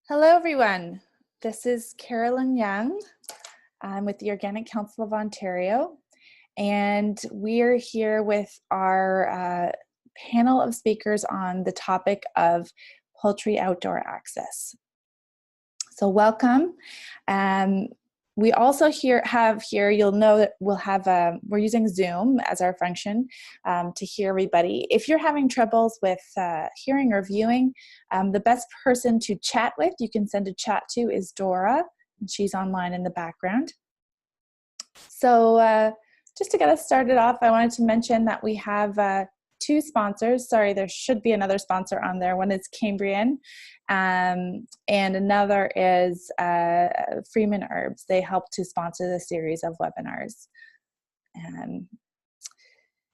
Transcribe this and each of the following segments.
Hello, everyone. This is Carolyn Young. I'm with the Organic Council of Ontario, and we're here with our panel of speakers on the topic of poultry outdoor access. So welcome. We also have here, you'll know that we're using Zoom as our function to hear everybody. If you're having troubles with hearing or viewing, the best person to chat with, you can send a chat to, is Dora, and she's online in the background. So just to get us started off, I wanted to mention that we have two sponsors. Sorry, there should be another sponsor on there. One is Cambrian, and another is Freeman Herbs. They help to sponsor the series of webinars.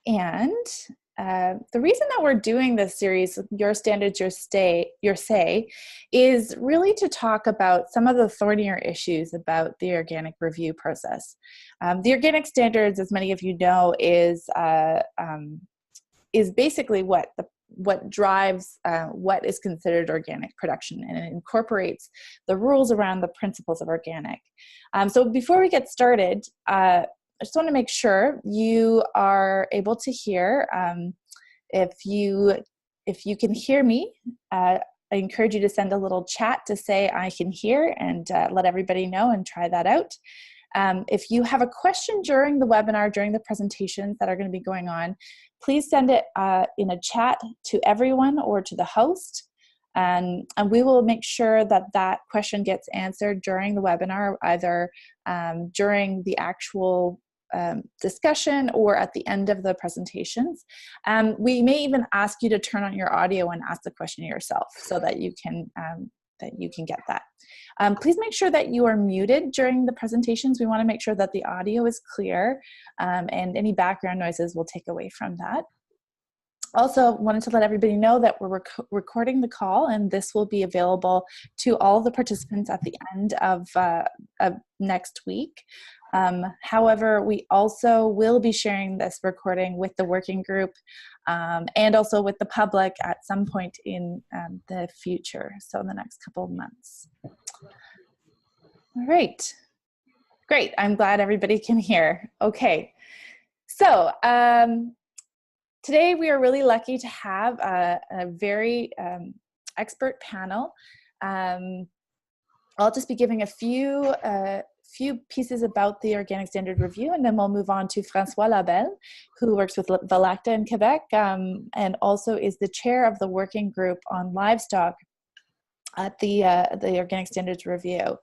The reason that we're doing this series, Your Standards, Your Say, is really to talk about some of the thornier issues about the organic review process. The organic standards, as many of you know, is basically what drives what is considered organic production, and it incorporates the rules around the principles of organic. So before we get started, I just want to make sure you are able to hear. If you can hear me, I encourage you to send a little chat to say I can hear, and let everybody know and try that out. If you have a question during the webinar, during the presentations that are going to be going on, please send it in a chat to everyone or to the host, and we will make sure that that question gets answered during the webinar, either during the actual discussion or at the end of the presentations. We may even ask you to turn on your audio and ask the question yourself so that you can get that. Please make sure that you are muted during the presentations. We want to make sure that the audio is clear, and any background noises will take away from that. Also wanted to let everybody know that we're recording the call, and this will be available to all the participants at the end of next week. However, we also will be sharing this recording with the working group and also with the public at some point in the future, so in the next couple of months. All right, great. I'm glad everybody can hear. Okay, so today we are really lucky to have a very expert panel. I'll just be giving a few pieces about the Organic Standard Review, and then we'll move on to François Labelle, who works with Valacta in Quebec, and also is the chair of the working group on livestock at the Organic Standards Review.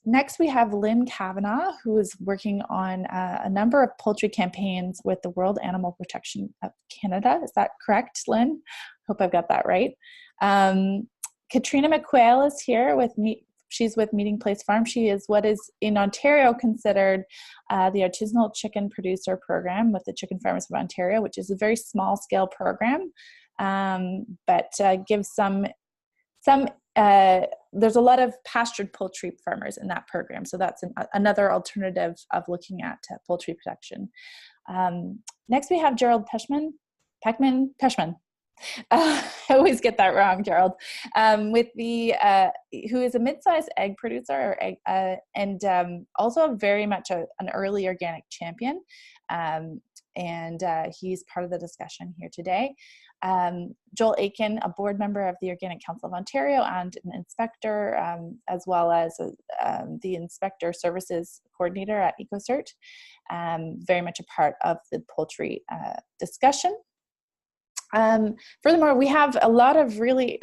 Next, we have Lynn Kavanagh, who is working on a number of poultry campaigns with the World Animal Protection of Canada. Is that correct, Lynn? Hope I've got that right. Katrina McQuail is here with me. She's with Meeting Place Farm. She is what is in Ontario considered the artisanal chicken producer program with the Chicken Farmers of Ontario, which is a very small scale program, but gives there's a lot of pastured poultry farmers in that program. So that's another alternative of looking at poultry production. Next we have Gerald Pushman. I always get that wrong, Gerald. Who is a mid-sized egg producer, and also very much an early organic champion. And he's part of the discussion here today. Joel Aiken, a board member of the Organic Council of Ontario and an inspector, as well as the Inspector Services Coordinator at EcoCert, very much a part of the poultry discussion. Furthermore, we have a lot of really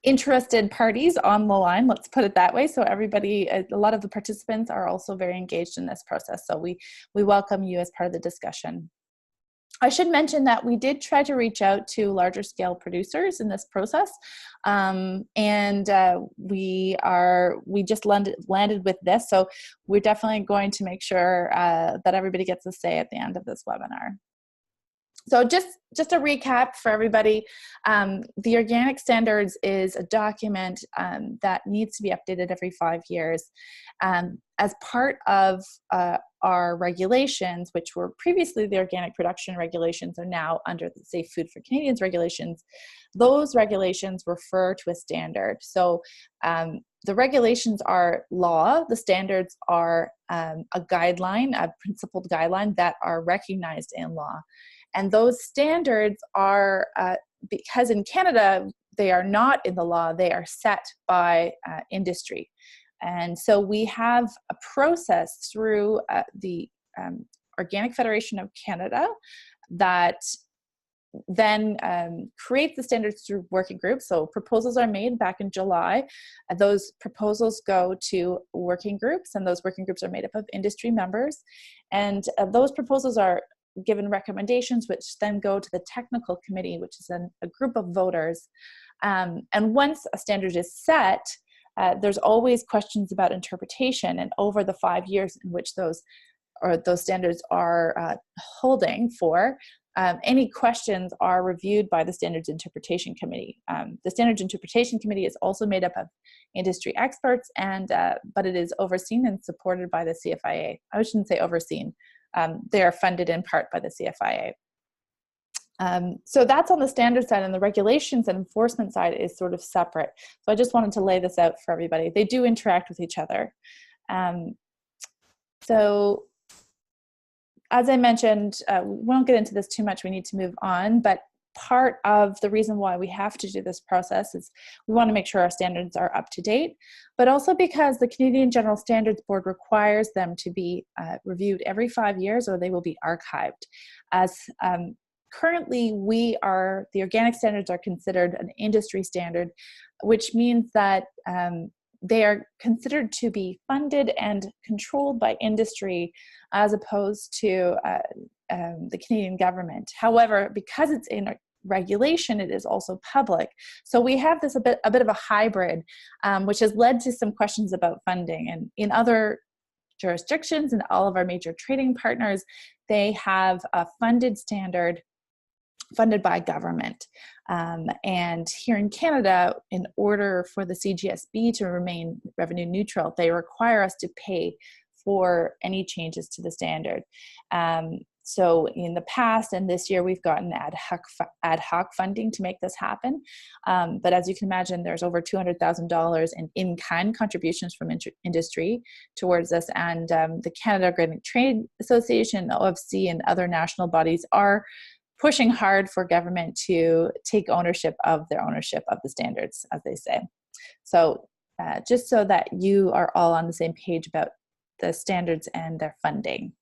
interested parties on the line, let's put it that way. So everybody, a lot of the participants are also very engaged in this process. So we welcome you as part of the discussion. I should mention that we did try to reach out to larger scale producers in this process, and we just landed with this. So we're definitely going to make sure that everybody gets a say at the end of this webinar. So just a recap for everybody, the organic standards is a document that needs to be updated every 5 years. As part of our regulations, which were previously the organic production regulations, are now under the Safe Food for Canadians regulations. Those regulations refer to a standard. So the regulations are law, the standards are a guideline, a principled guideline that are recognized in law. And those standards are, because in Canada, they are not in the law, they are set by industry. And so we have a process through the Organic Federation of Canada that then create the standards through working groups. So proposals are made back in July. Those proposals go to working groups, and those working groups are made up of industry members. And those proposals are given recommendations, which then go to the technical committee, which is a group of voters. And once a standard is set, there's always questions about interpretation. And over the 5 years in which those standards are holding for, any questions are reviewed by the Standards Interpretation Committee. The Standards Interpretation Committee is also made up of industry experts, but it is overseen and supported by the CFIA. I shouldn't say overseen. They are funded in part by the CFIA. So that's on the standard side, and the regulations and enforcement side is sort of separate. So I just wanted to lay this out for everybody. They do interact with each other. So as I mentioned, we won't get into this too much. We need to move on, but part of the reason why we have to do this process is we want to make sure our standards are up to date, but also because the Canadian General Standards Board requires them to be reviewed every 5 years, or they will be archived. As currently, the organic standards are considered an industry standard, which means that they are considered to be funded and controlled by industry as opposed to the Canadian government. However, because it's in regulation, it is also public. So we have this a bit of a hybrid, which has led to some questions about funding. And in other jurisdictions and all of our major trading partners, they have a funded standard funded by government. And here in Canada, in order for the CGSB to remain revenue neutral, they require us to pay for any changes to the standard. So in the past and this year, we've gotten ad hoc funding to make this happen. But as you can imagine, there's over $200,000 in-kind contributions from industry towards this. And the Canada Organic Trade Association, the OFC, and other national bodies are pushing hard for government to take ownership of the standards, as they say. So just so that you are all on the same page about the standards and their funding.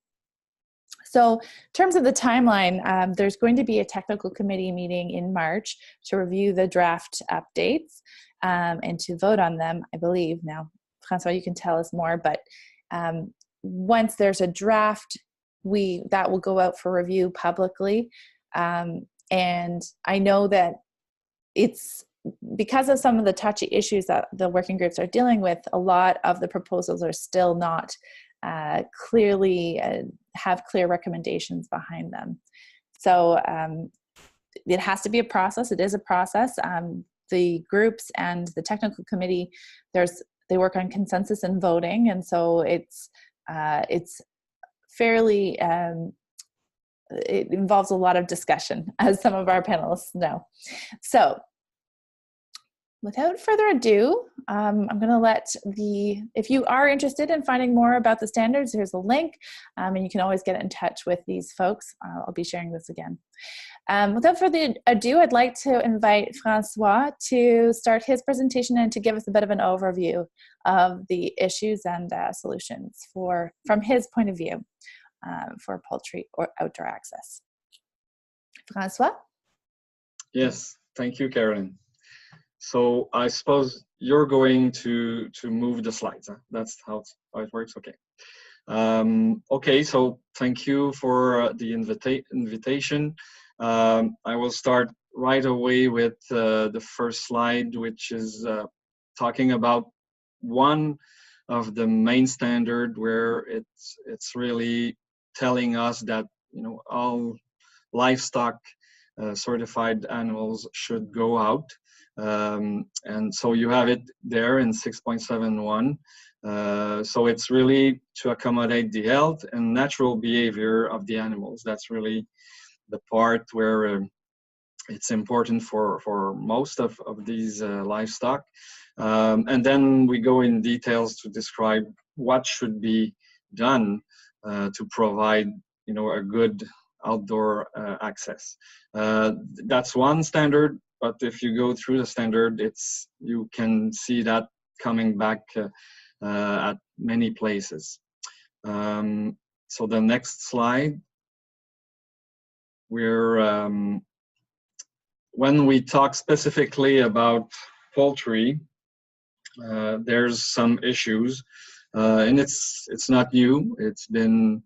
So in terms of the timeline, there's going to be a technical committee meeting in March to review the draft updates and to vote on them, I believe. Now, Francois, you can tell us more, but once there's a draft, that will go out for review publicly. And I know that it's because of some of the touchy issues that the working groups are dealing with, a lot of the proposals are still not clearly have clear recommendations behind them. So it has to be a process. It is a process. The groups and the technical committee, they work on consensus and voting, and so it's fairly it involves a lot of discussion, as some of our panelists know. So without further ado, I'm going to if you are interested in finding more about the standards, here's a link, and you can always get in touch with these folks. I'll be sharing this again. Without further ado, I'd like to invite Francois to start his presentation and to give us a bit of an overview of the issues and solutions from his point of view for poultry or outdoor access. Francois? Yes, thank you, Carolyn. So I suppose you're going to move the slides. Huh? That's how it works. Okay. Okay. So thank you for the invitation. I will start right away with the first slide, which is talking about one of the main standard where it's really telling us that all livestock certified animals should go out. And so you have it there in 6.71. So it's really to accommodate the health and natural behavior of the animals. That's really the part where it's important for most of these livestock. And then we go in details to describe what should be done to provide, you know, a good outdoor access. That's one standard, but if you go through the standard, you can see that coming back at many places. So the next slide, when we talk specifically about poultry, there's some issues, and it's not new. It's been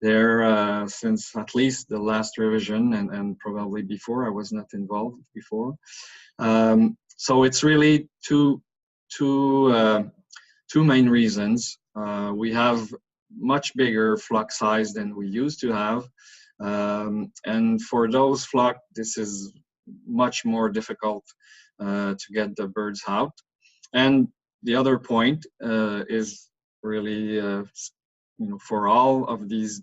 there since at least the last revision, and probably before. I was not involved before. So it's really two main reasons. We have much bigger flock size than we used to have, and for those flock, this is much more difficult to get the birds out. And the other point is really, you know, for all of these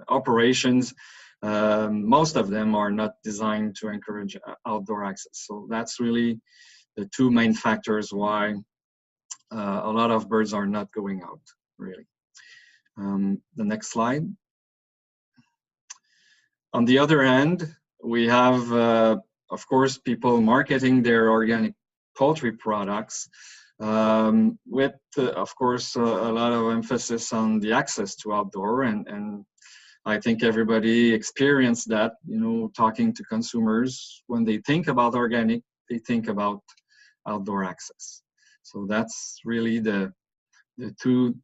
operations, most of them are not designed to encourage outdoor access. So that's really the two main factors why a lot of birds are not going out, really. The next slide. On the other hand, we have, of course, people marketing their organic poultry products with, of course, a lot of emphasis on the access to outdoor, and I think everybody experienced that, you know, talking to consumers. When they think about organic, they think about outdoor access. So that's really the two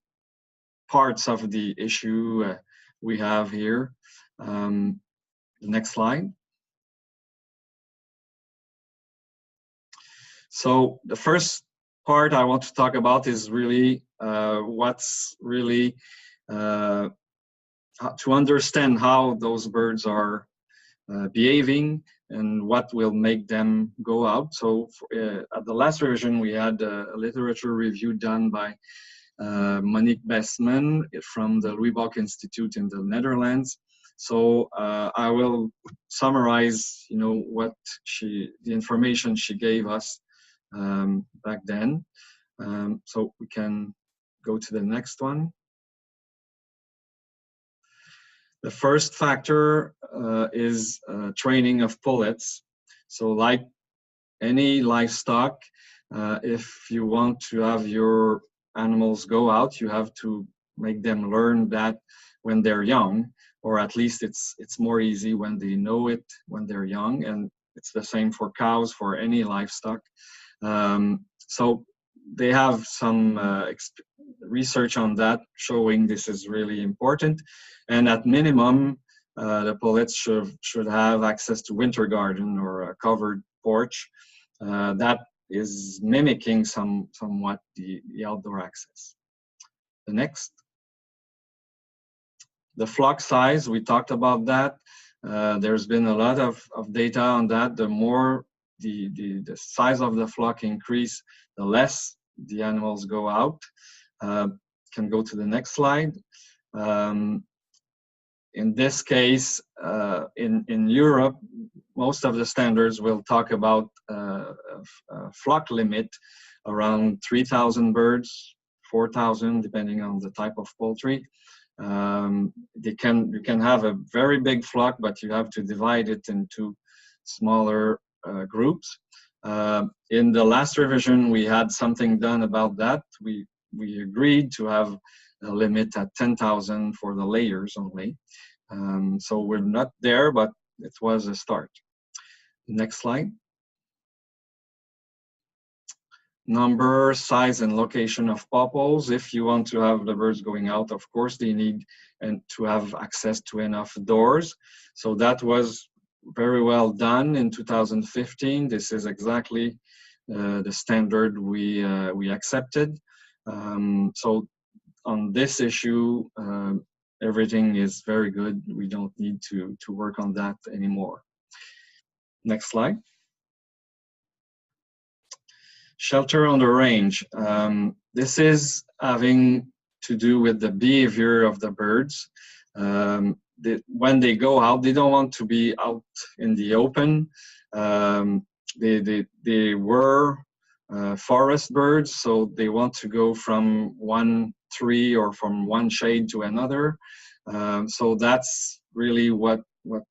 parts of the issue we have here. The next slide. So the first part I want to talk about is really what's really to understand how those birds are behaving and what will make them go out. So at the last revision, we had a literature review done by Monique Bestman from the Louis Bach Institute in the Netherlands. So I will summarize, you know, the information she gave us back then. So we can go to the next one. The first factor is training of pullets. So like any livestock, if you want to have your animals go out, you have to make them learn that when they're young, or at least it's more easy when they know it when they're young, and it's the same for cows, for any livestock. So they have some research on that showing this is really important, and at minimum the pullets should have access to winter garden or a covered porch that is mimicking somewhat the outdoor access. The next. The flock size, we talked about that. There's been a lot of data on that. The more the size of the flock increase, the less the animals go out. Can go to the next slide. In this case, in Europe, most of the standards will talk about a flock limit around 3,000 birds, 4,000, depending on the type of poultry. You can have a very big flock, but you have to divide it into smaller groups. In the last revision, we had something done about that. We agreed to have a limit at 10,000 for the layers only. So we're not there, but it was a start. Next slide. Number, size, and location of popples. If you want to have the birds going out, of course, they need to have access to enough doors. So that was very well done in 2015. This is exactly the standard we accepted. So on this issue, everything is very good. We don't need to work on that anymore. Next slide. Shelter on the range. This is having to do with the behavior of the birds. When they go out, they don't want to be out in the open. They were forest birds, so they want to go from one tree or from one shade to another. So that's really what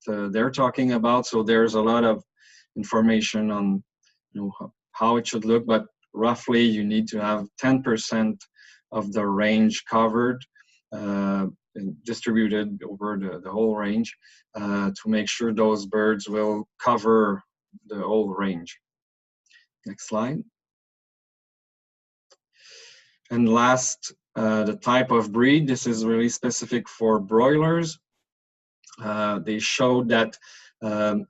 they're talking about. So there's a lot of information on, you know, how it should look, but roughly you need to have 10% of the range covered, distributed over the whole range, to make sure those birds will cover the whole range. Next slide. And last, the type of breed. This is really specific for broilers. They showed that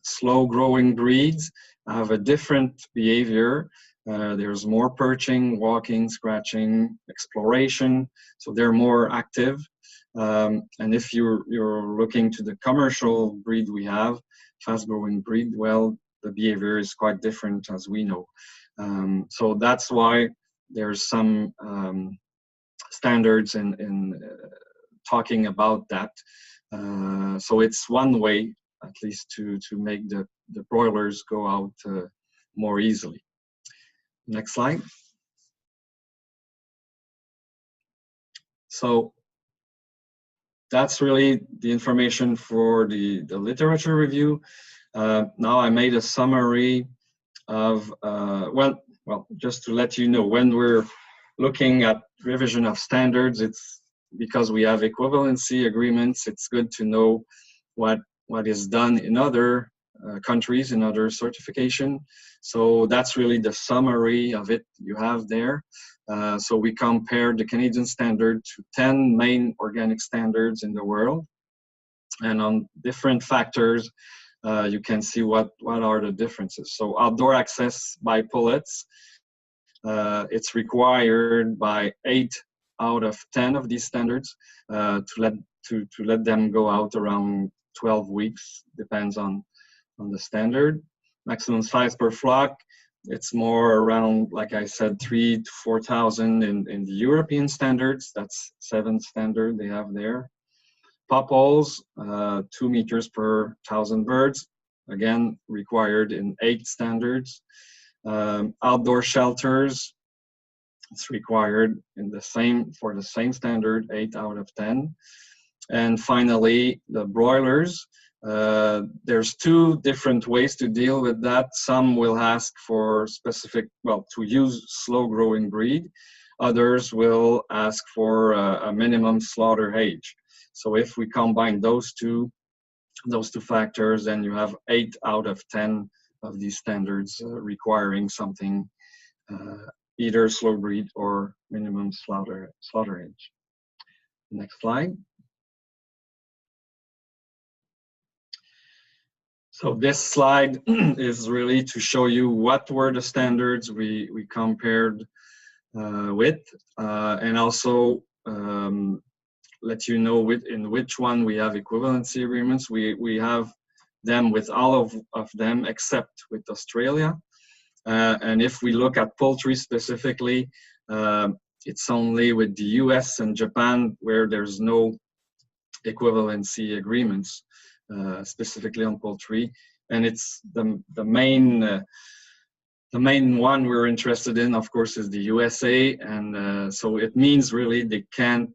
slow-growing breeds have a different behavior. There's more perching, walking, scratching, exploration, so they're more active. And if you're looking to the commercial breed we have, fast-growing breed, well, the behavior is quite different, as we know. So that's why there's some standards in talking about that. So it's one way, at least, to make the broilers go out more easily. Next slide. So that's really the information for the literature review. Now I made a summary of, well, just to let you know, when we're looking at revision of standards, it's because we have equivalency agreements. It's good to know what is done in other countries, in other certification. So that's really the summary of it you have there. So we compared the Canadian standard to 10 main organic standards in the world. And on different factors, you can see what are the differences. So outdoor access by pullets, it's required by 8 out of 10 of these standards to let them go out around 12 weeks, depends on the standard. Maximum size per flock, it's more around, like I said, 3,000 to 4,000 in the European standards. That's 7th standard they have there. Pop holes, 2 meters per 1,000 birds, again required in 8 standards. Outdoor shelters, it's required for the same standard, 8 out of 10. And finally, the broilers. There's 2 different ways to deal with that. Some will ask for specific, well, to use slow-growing breed. Others will ask for a minimum slaughter age. So if we combine those two factors, then you have 8 out of 10 of these standards requiring something, either slow breed or minimum slaughter age. Next slide. So this slide is really to show you what were the standards we compared with, and also let you know in which one we have equivalency agreements. We have them with all of them except with Australia. And if we look at poultry specifically, it's only with the US and Japan where there's no equivalency agreements. Specifically on poultry, and it's the main one we're interested in, of course, is the USA, and so it means really they can't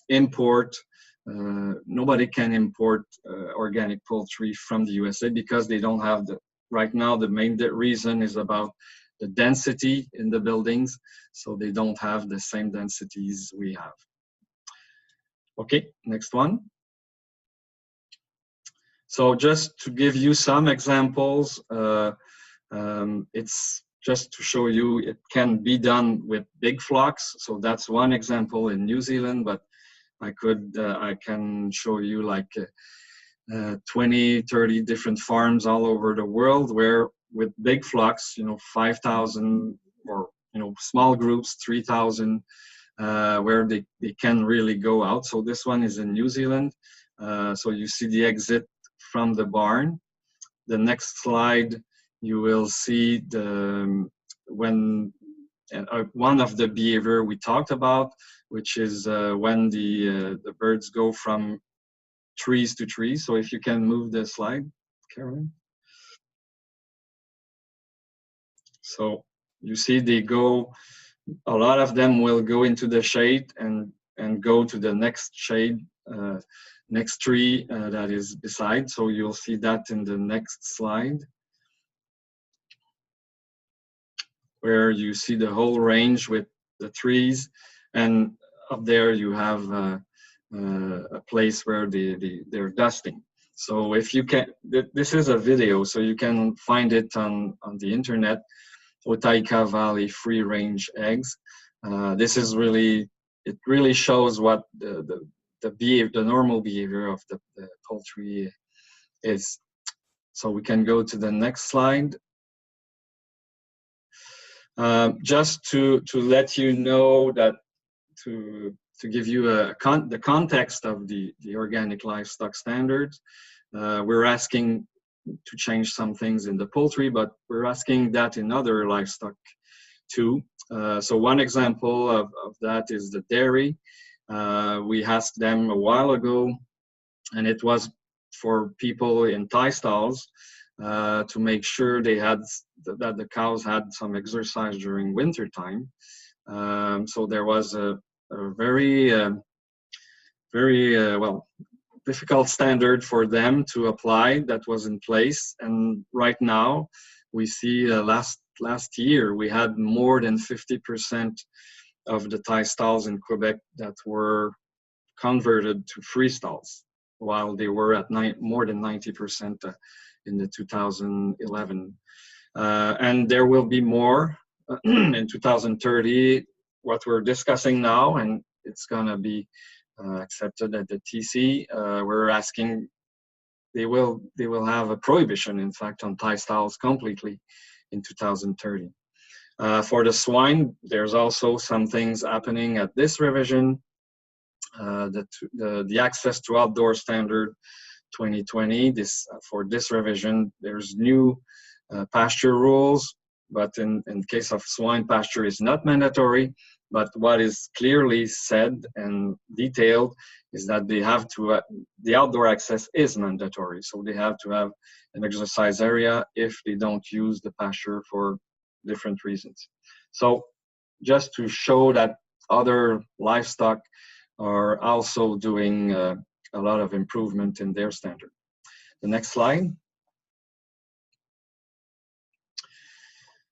import. Nobody can import organic poultry from the USA because they don't have right now the main reason is about the density in the buildings, so they don't have the same densities we have. Okay, next one. So just to give you some examples, it's just to show you it can be done with big flocks. So that's one example in New Zealand, but I can show you like 20, 30 different farms all over the world where with big flocks, 5,000 or, small groups, 3,000, where they can really go out. So this one is in New Zealand. So you see the exit from the barn. The next slide, you will see when one of the behavior we talked about, which is when the birds go from trees to trees. So if you can move the slide, Caroline. So you see they go, a lot of them will go into the shade and go to the next shade, next tree that is beside. So you'll see that in the next slide, where you see the whole range with the trees, and up there you have a place where they're dusting. So if you can, this is a video, so you can find it on the internet, Otaica Valley free range eggs. This is really, it really shows what the normal behavior of the poultry is. So we can go to the next slide. Just to let you know that, to give you the context of the organic livestock standards, we're asking to change some things in the poultry, but we're asking that in other livestock too. So one example of that is the dairy. We asked them a while ago, and it was for people in tie stalls, to make sure they had that the cows had some exercise during winter time. So there was a very well, difficult standard for them to apply that was in place. And right now we see last year we had more than 50% of the tie stalls in Quebec that were converted to free stalls, while they were at more than 90% in the 2011. And there will be more in 2030, what we're discussing now, and it's gonna be accepted at the TC. We're asking, they will have a prohibition, in fact, on tie stalls completely in 2030. For the swine, there's also some things happening at this revision. The access to outdoor standard 2020, for this revision, there's new pasture rules, but in case of swine, pasture is not mandatory. But what is clearly said and detailed is that they have to, the outdoor access is mandatory. So they have to have an exercise area if they don't use the pasture for different reasons. So just to show that other livestock are also doing a lot of improvement in their standard. The next slide.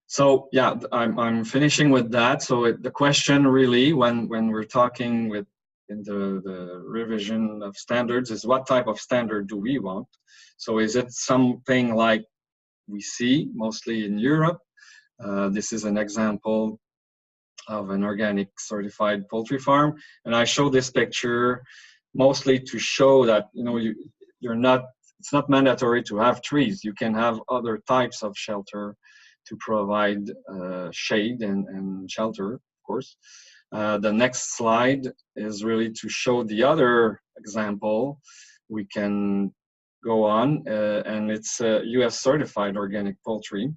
So yeah, I'm finishing with that. So the question really, when we're talking in the revision of standards, is what type of standard do we want? So is it something like we see mostly in Europe? This is an example of an organic certified poultry farm, and I show this picture mostly to show that, you know, it's not mandatory to have trees. You can have other types of shelter to provide shade and shelter, of course. The next slide is really to show the other example. We can go on, and it's US certified organic poultry,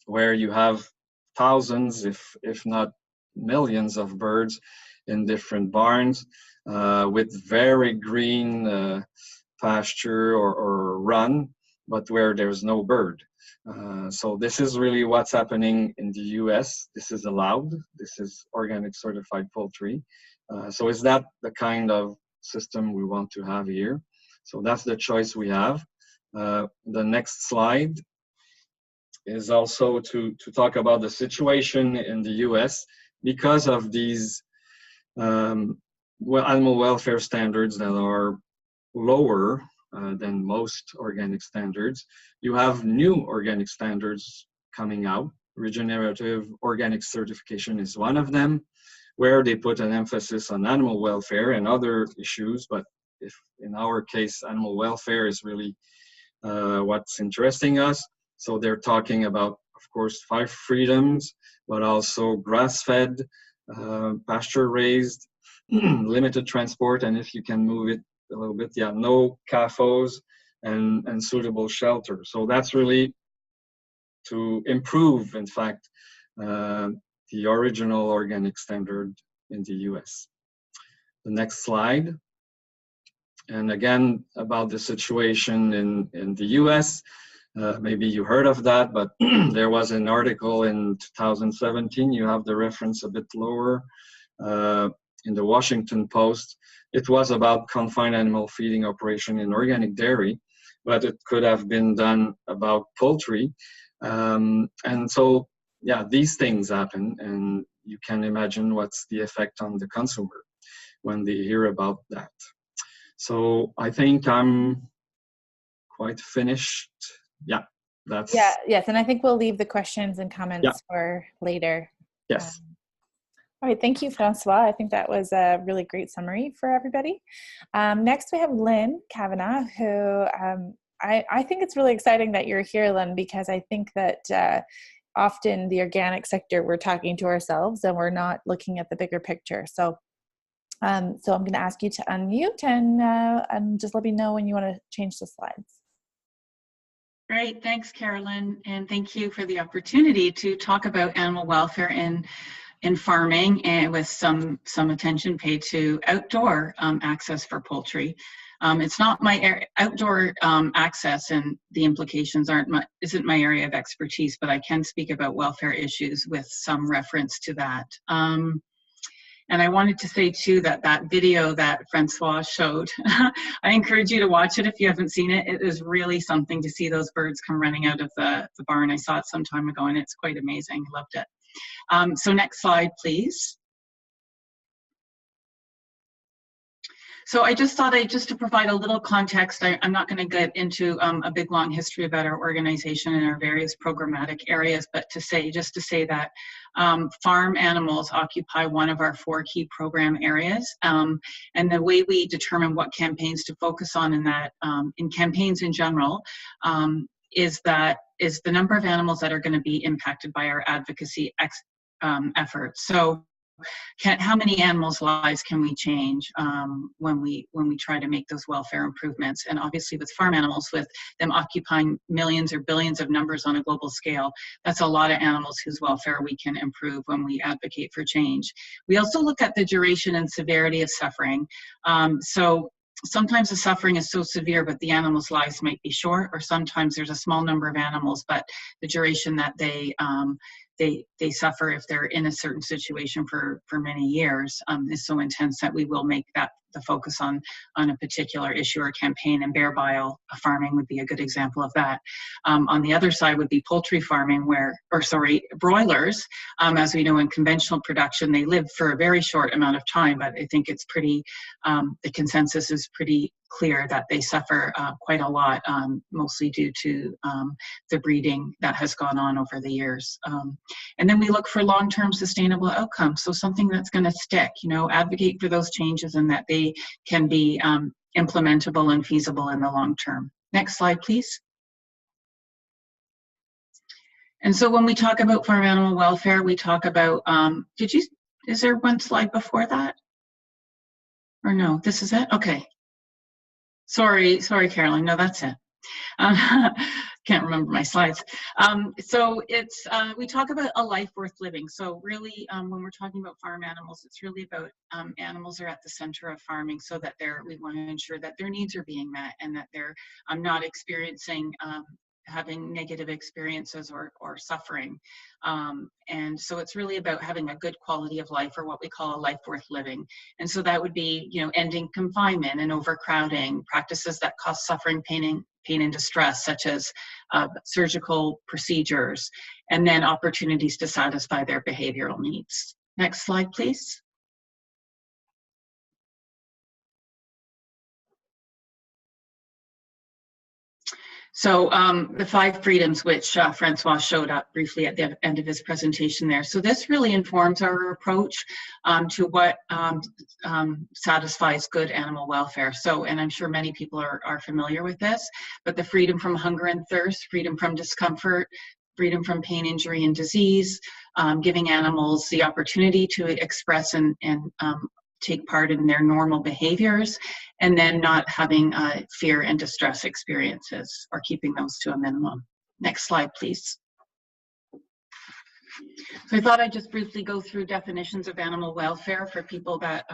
where you have thousands, if not millions of birds in different barns, with very green pasture or run, but where there's no bird. So this is really what's happening in the US. This is allowed. This is organic certified poultry. So is that the kind of system we want to have here? So that's the choice we have. The next slide is also to talk about the situation in the US because of these animal welfare standards that are lower than most organic standards. You have new organic standards coming out. Regenerative organic certification is one of them, where they put an emphasis on animal welfare and other issues. But if in our case, animal welfare is really what's interesting us. So they're talking about, of course, 5 freedoms, but also grass-fed, pasture raised, limited transport, and if you can move it a little bit, yeah, no CAFOs and suitable shelter. So that's really to improve, in fact, the original organic standard in the US. The next slide. And again, about the situation in the US, maybe you heard of that, but there was an article in 2017, you have the reference a bit lower, in the Washington Post. It was about confined animal feeding operation in organic dairy, but it could have been done about poultry. And so, yeah, these things happen, and you can imagine what's the effect on the consumer when they hear about that. So I think I'm quite finished. Yeah, that's. Yeah, yes, and I think we'll leave the questions and comments for later. Yes. All right, thank you, Francois. I think that was a really great summary for everybody. Next, we have Lynn Kavanagh, who I think it's really exciting that you're here, Lynn, because I think that often the organic sector, we're talking to ourselves and we're not looking at the bigger picture. So I'm going to ask you to unmute and just let me know when you want to change the slides. Great, thanks, Carolyn, and thank you for the opportunity to talk about animal welfare in farming, and with some attention paid to outdoor access for poultry. It's not my outdoor access, and the implications isn't my area of expertise, but I can speak about welfare issues with some reference to that. And I wanted to say too that video that Francois showed, I encourage you to watch it if you haven't seen it. It is really something to see those birds come running out of the barn. I saw it some time ago and it's quite amazing. Loved it. So next slide, please. So I just thought just to provide a little context, I'm not going to get into a big long history about our organization and our various programmatic areas, but just to say that farm animals occupy one of our 4 key program areas. And the way we determine what campaigns to focus on in that, in campaigns in general, is the number of animals that are going to be impacted by our advocacy efforts. So how many animals' lives can we change when we try to make those welfare improvements? And obviously with farm animals, with them occupying millions or billions of numbers on a global scale, that's a lot of animals whose welfare we can improve when we advocate for change. We also look at the duration and severity of suffering. So sometimes the suffering is so severe, but the animals' lives might be short, or sometimes there's a small number of animals, but the duration that they suffer if they're in a certain situation for many years is so intense that we will make that the focus on a particular issue or campaign, and bear bile farming would be a good example of that. On the other side would be poultry farming, broilers. As we know, in conventional production, they live for a very short amount of time, but I think it's pretty, the consensus is pretty clear that they suffer quite a lot, mostly due to the breeding that has gone on over the years. And then we look for long-term sustainable outcomes, so something that's going to stick, advocate for those changes and that they can be implementable and feasible in the long term. Next slide, please. And so when we talk about farm animal welfare, we talk about, is there one slide before that? Or no, this is it? Okay. Sorry, Carolyn, no, that's it. Can't remember my slides. So it's, we talk about a life worth living. So really, when we're talking about farm animals, it's really about animals are at the center of farming, so that we want to ensure that their needs are being met and that they're not experiencing having negative experiences or suffering. And so it's really about having a good quality of life, or what we call a life worth living. And so that would be, ending confinement and overcrowding, practices that cause suffering, pain and distress, such as surgical procedures, and then opportunities to satisfy their behavioral needs. Next slide, please. So the 5 freedoms, which Francois showed up briefly at the end of his presentation there. So this really informs our approach to what satisfies good animal welfare. So, and I'm sure many people are familiar with this, but the freedom from hunger and thirst, freedom from discomfort, freedom from pain, injury, and disease, giving animals the opportunity to express and take part in their normal behaviors, and then not having fear and distress experiences, or keeping those to a minimum. Next slide, please. So I thought I'd just briefly go through definitions of animal welfare for people that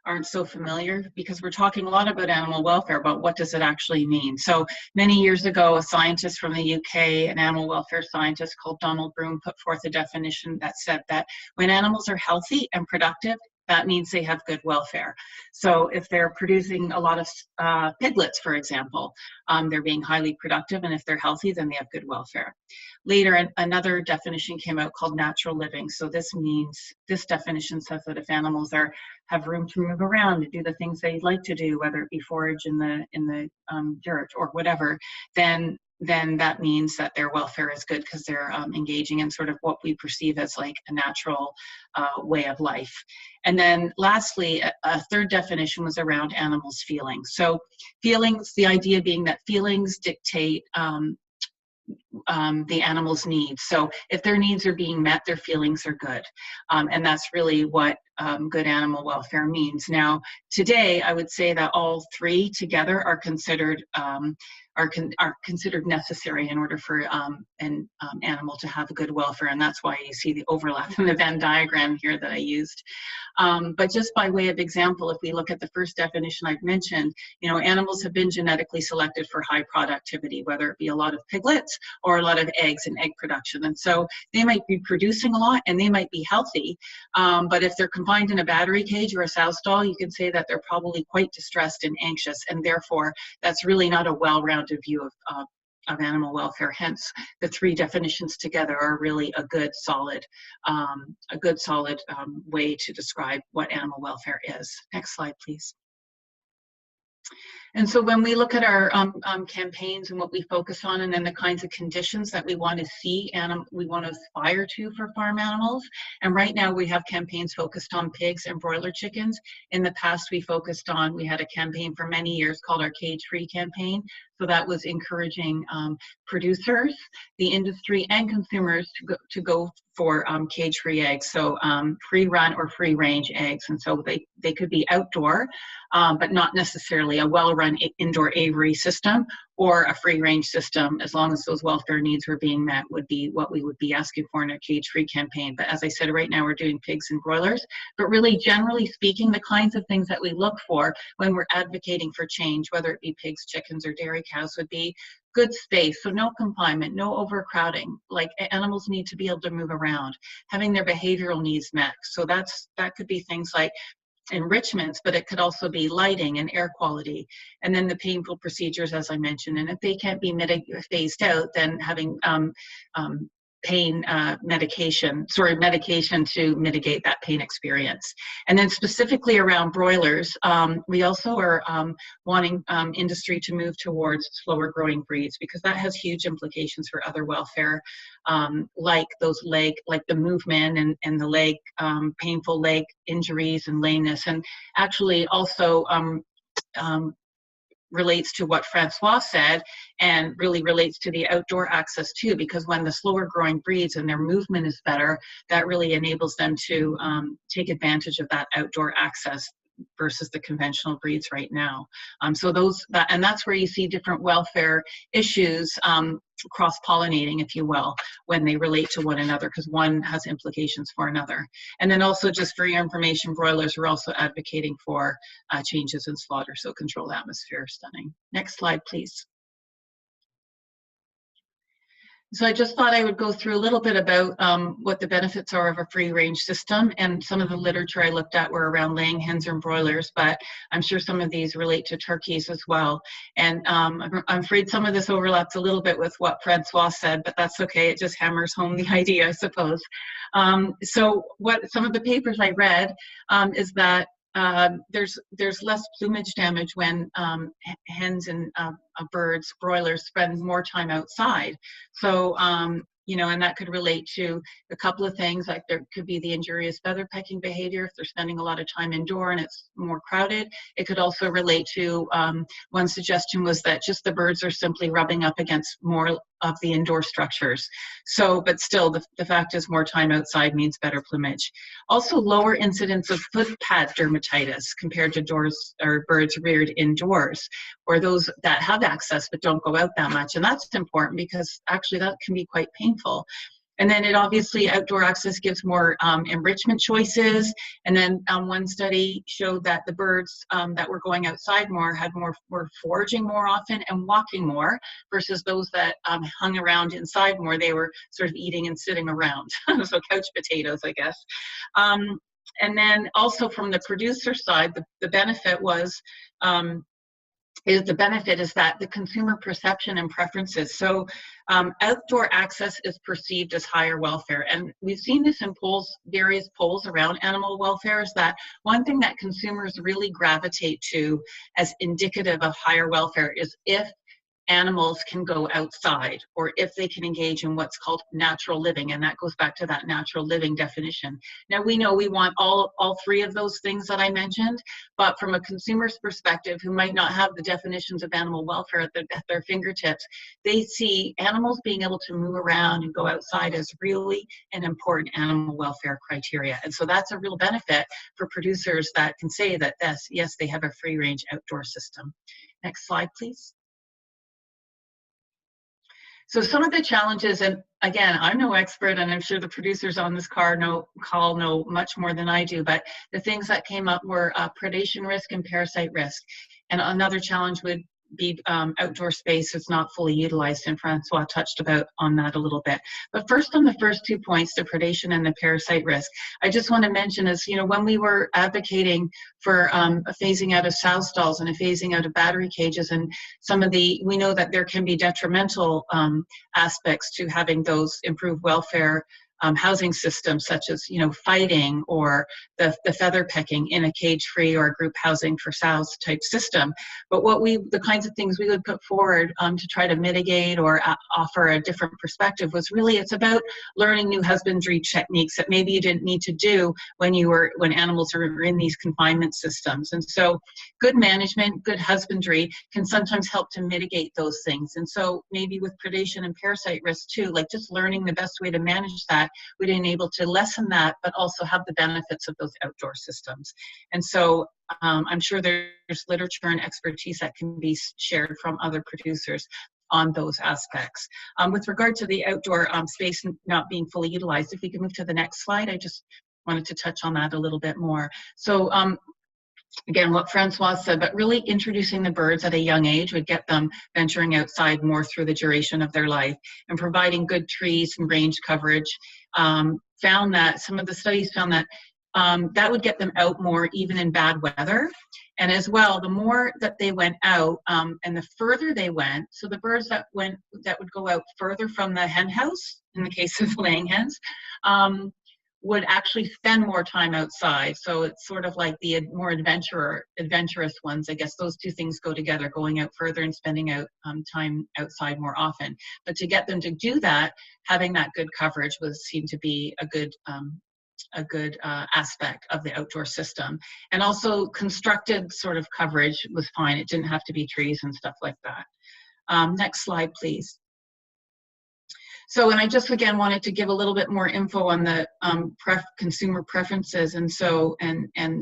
aren't so familiar, because we're talking a lot about animal welfare, but what does it actually mean? So many years ago, a scientist from the UK, an animal welfare scientist called Donald Broom, put forth a definition that said that when animals are healthy and productive, that means they have good welfare. So if they're producing a lot of piglets, for example, they're being highly productive, and if they're healthy, then they have good welfare. Later, another definition came out called natural living. So this definition says that if animals have room to move around, to do the things they like to do, whether it be forage in the dirt or whatever, then that means that their welfare is good, because they're engaging in sort of what we perceive as like a natural way of life. And then lastly, a third definition was around animals' feelings. So feelings, the idea being that feelings dictate the animal's needs. So if their needs are being met, their feelings are good. And that's really what good animal welfare means. Now, today, I would say that all three together are considered necessary in order for an animal to have good welfare, and that's why you see the overlap in the Venn diagram here that I used. But just by way of example, if we look at the first definition I've mentioned, animals have been genetically selected for high productivity, whether it be a lot of piglets or a lot of eggs and egg production. And so they might be producing a lot and they might be healthy, but if they're confined in a battery cage or a sow stall, you can say that they're probably quite distressed and anxious, and therefore that's really not a well-rounded view of animal welfare. Hence, the three definitions together are really a good solid way to describe what animal welfare is. Next slide, please. And so when we look at our campaigns and what we focus on, and then the kinds of conditions that we want to see and we want to aspire to for farm animals, and right now we have campaigns focused on pigs and broiler chickens. In the past, we had a campaign for many years called our Cage Free campaign. So that was encouraging producers, the industry, and consumers to go for cage-free eggs, so free-run or free-range eggs. And so they could be outdoor, but not necessarily a well-run indoor aviary system or a free-range system, as long as those welfare needs were being met, would be what we would be asking for in a cage-free campaign. But as I said, right now we're doing pigs and broilers. But really, generally speaking, the kinds of things that we look for when we're advocating for change, whether it be pigs, chickens, or dairy cows, would be good space, so no confinement, no overcrowding. Like, animals need to be able to move around, having their behavioral needs met. So that could be things like enrichments, but it could also be lighting and air quality, and then the painful procedures, as I mentioned. And if they can't be phased out, then having pain medication to mitigate that pain experience. And then specifically around broilers, we also are wanting industry to move towards slower growing breeds, because that has huge implications for other welfare, like the movement and the leg, painful leg injuries and lameness, and actually also relates to what Francois said, and really relates to the outdoor access too, because when the slower growing breeds and their movement is better, that really enables them to take advantage of that outdoor access versus the conventional breeds right now. So that's where you see different welfare issues cross-pollinating, if you will, when they relate to one another, because one has implications for another. And then also, just for your information, broilers are also advocating for changes in slaughter, so controlled atmosphere stunning. Next slide, please. So I just thought I would go through a little bit about what the benefits are of a free-range system, and some of the literature I looked at were around laying hens and broilers, but I'm sure some of these relate to turkeys as well. And I'm afraid some of this overlaps a little bit with what Francois said, but that's okay. It just hammers home the idea, I suppose. So what some of the papers I read is that there's less plumage damage when hens and birds, broilers, spend more time outside. So, and that could relate to a couple of things, like there could be the injurious feather pecking behavior if they're spending a lot of time indoor and it's more crowded. It could also relate to, one suggestion was that just the birds are simply rubbing up against more the indoor structures. So, but still, the fact is more time outside means better plumage. Also, lower incidence of footpad dermatitis compared to doors or birds reared indoors, or those that have access but don't go out that much. And that's important because actually that can be quite painful. And then it obviously, outdoor access gives more enrichment choices. And then one study showed that the birds that were going outside more were foraging more often and walking more versus those that hung around inside more. They were sort of eating and sitting around. So couch potatoes, I guess. And then also from the producer side, the benefit was is that the consumer perception and preferences. So outdoor access is perceived as higher welfare. And we've seen this in polls, various polls around animal welfare, is that one thing that consumers really gravitate to as indicative of higher welfare is if animals can go outside or if they can engage in what's called natural living. And that goes back to that natural living definition. Now, we know we want all three of those things that I mentioned, but from a consumer's perspective who might not have the definitions of animal welfare at their fingertips, they see animals being able to move around and go outside as really an important animal welfare criteria. And so that's a real benefit for producers that can say that, yes, they have a free range outdoor system. Next slide, please. So some of the challenges, and again, I'm no expert, and I'm sure the producers on this call know much more than I do, but the things that came up were predation risk and parasite risk. And another challenge would be outdoor space is not fully utilized, and Francois touched on that a little bit. But first, on the first 2 points, the predation and the parasite risk, I just want to mention is, when we were advocating for a phasing out of sow stalls and a phasing out of battery cages, and we know that there can be detrimental aspects to having those improved welfare housing systems, such as fighting or the feather pecking in a cage-free or group housing for sows type system. But the kinds of things we would put forward to try to mitigate or offer a different perspective was really, it's about learning new husbandry techniques that maybe you didn't need to do when animals are in these confinement systems. And so good management, good husbandry can sometimes help to mitigate those things. And so maybe with predation and parasite risk too, like just learning the best way to manage that would enable to lessen that, but also have the benefits of those outdoor systems. And so I'm sure there's literature and expertise that can be shared from other producers on those aspects. With regard to the outdoor space not being fully utilized, if we can move to the next slide, I just wanted to touch on that a little bit more. So again, what Francois said, but really introducing the birds at a young age would get them venturing outside more through the duration of their life, and providing good trees and range coverage. Found that some of the studies found that that would get them out more even in bad weather. And as well, the more that they went out and the further they went, so the birds that would go out further from the hen house, in the case of laying hens, would actually spend more time outside. So it's sort of like the more adventurous ones. I guess those two things go together, going out further and spending out time outside more often. But to get them to do that, having that good coverage seemed to be a good aspect of the outdoor system. And also constructed sort of coverage was fine. It didn't have to be trees and stuff like that. Next slide, please. So, and I just again wanted to give a little bit more info on the consumer preferences and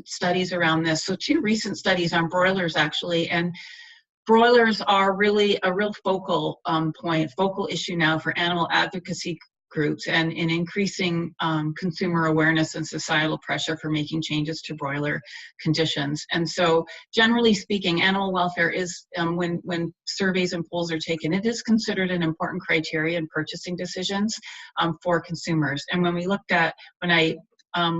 studies around this. So 2 recent studies on broilers actually, and broilers are really a real focal issue now for animal advocacy groups, and in increasing consumer awareness and societal pressure for making changes to broiler conditions. And so generally speaking, animal welfare is, when surveys and polls are taken, it is considered an important criteria in purchasing decisions for consumers. And when I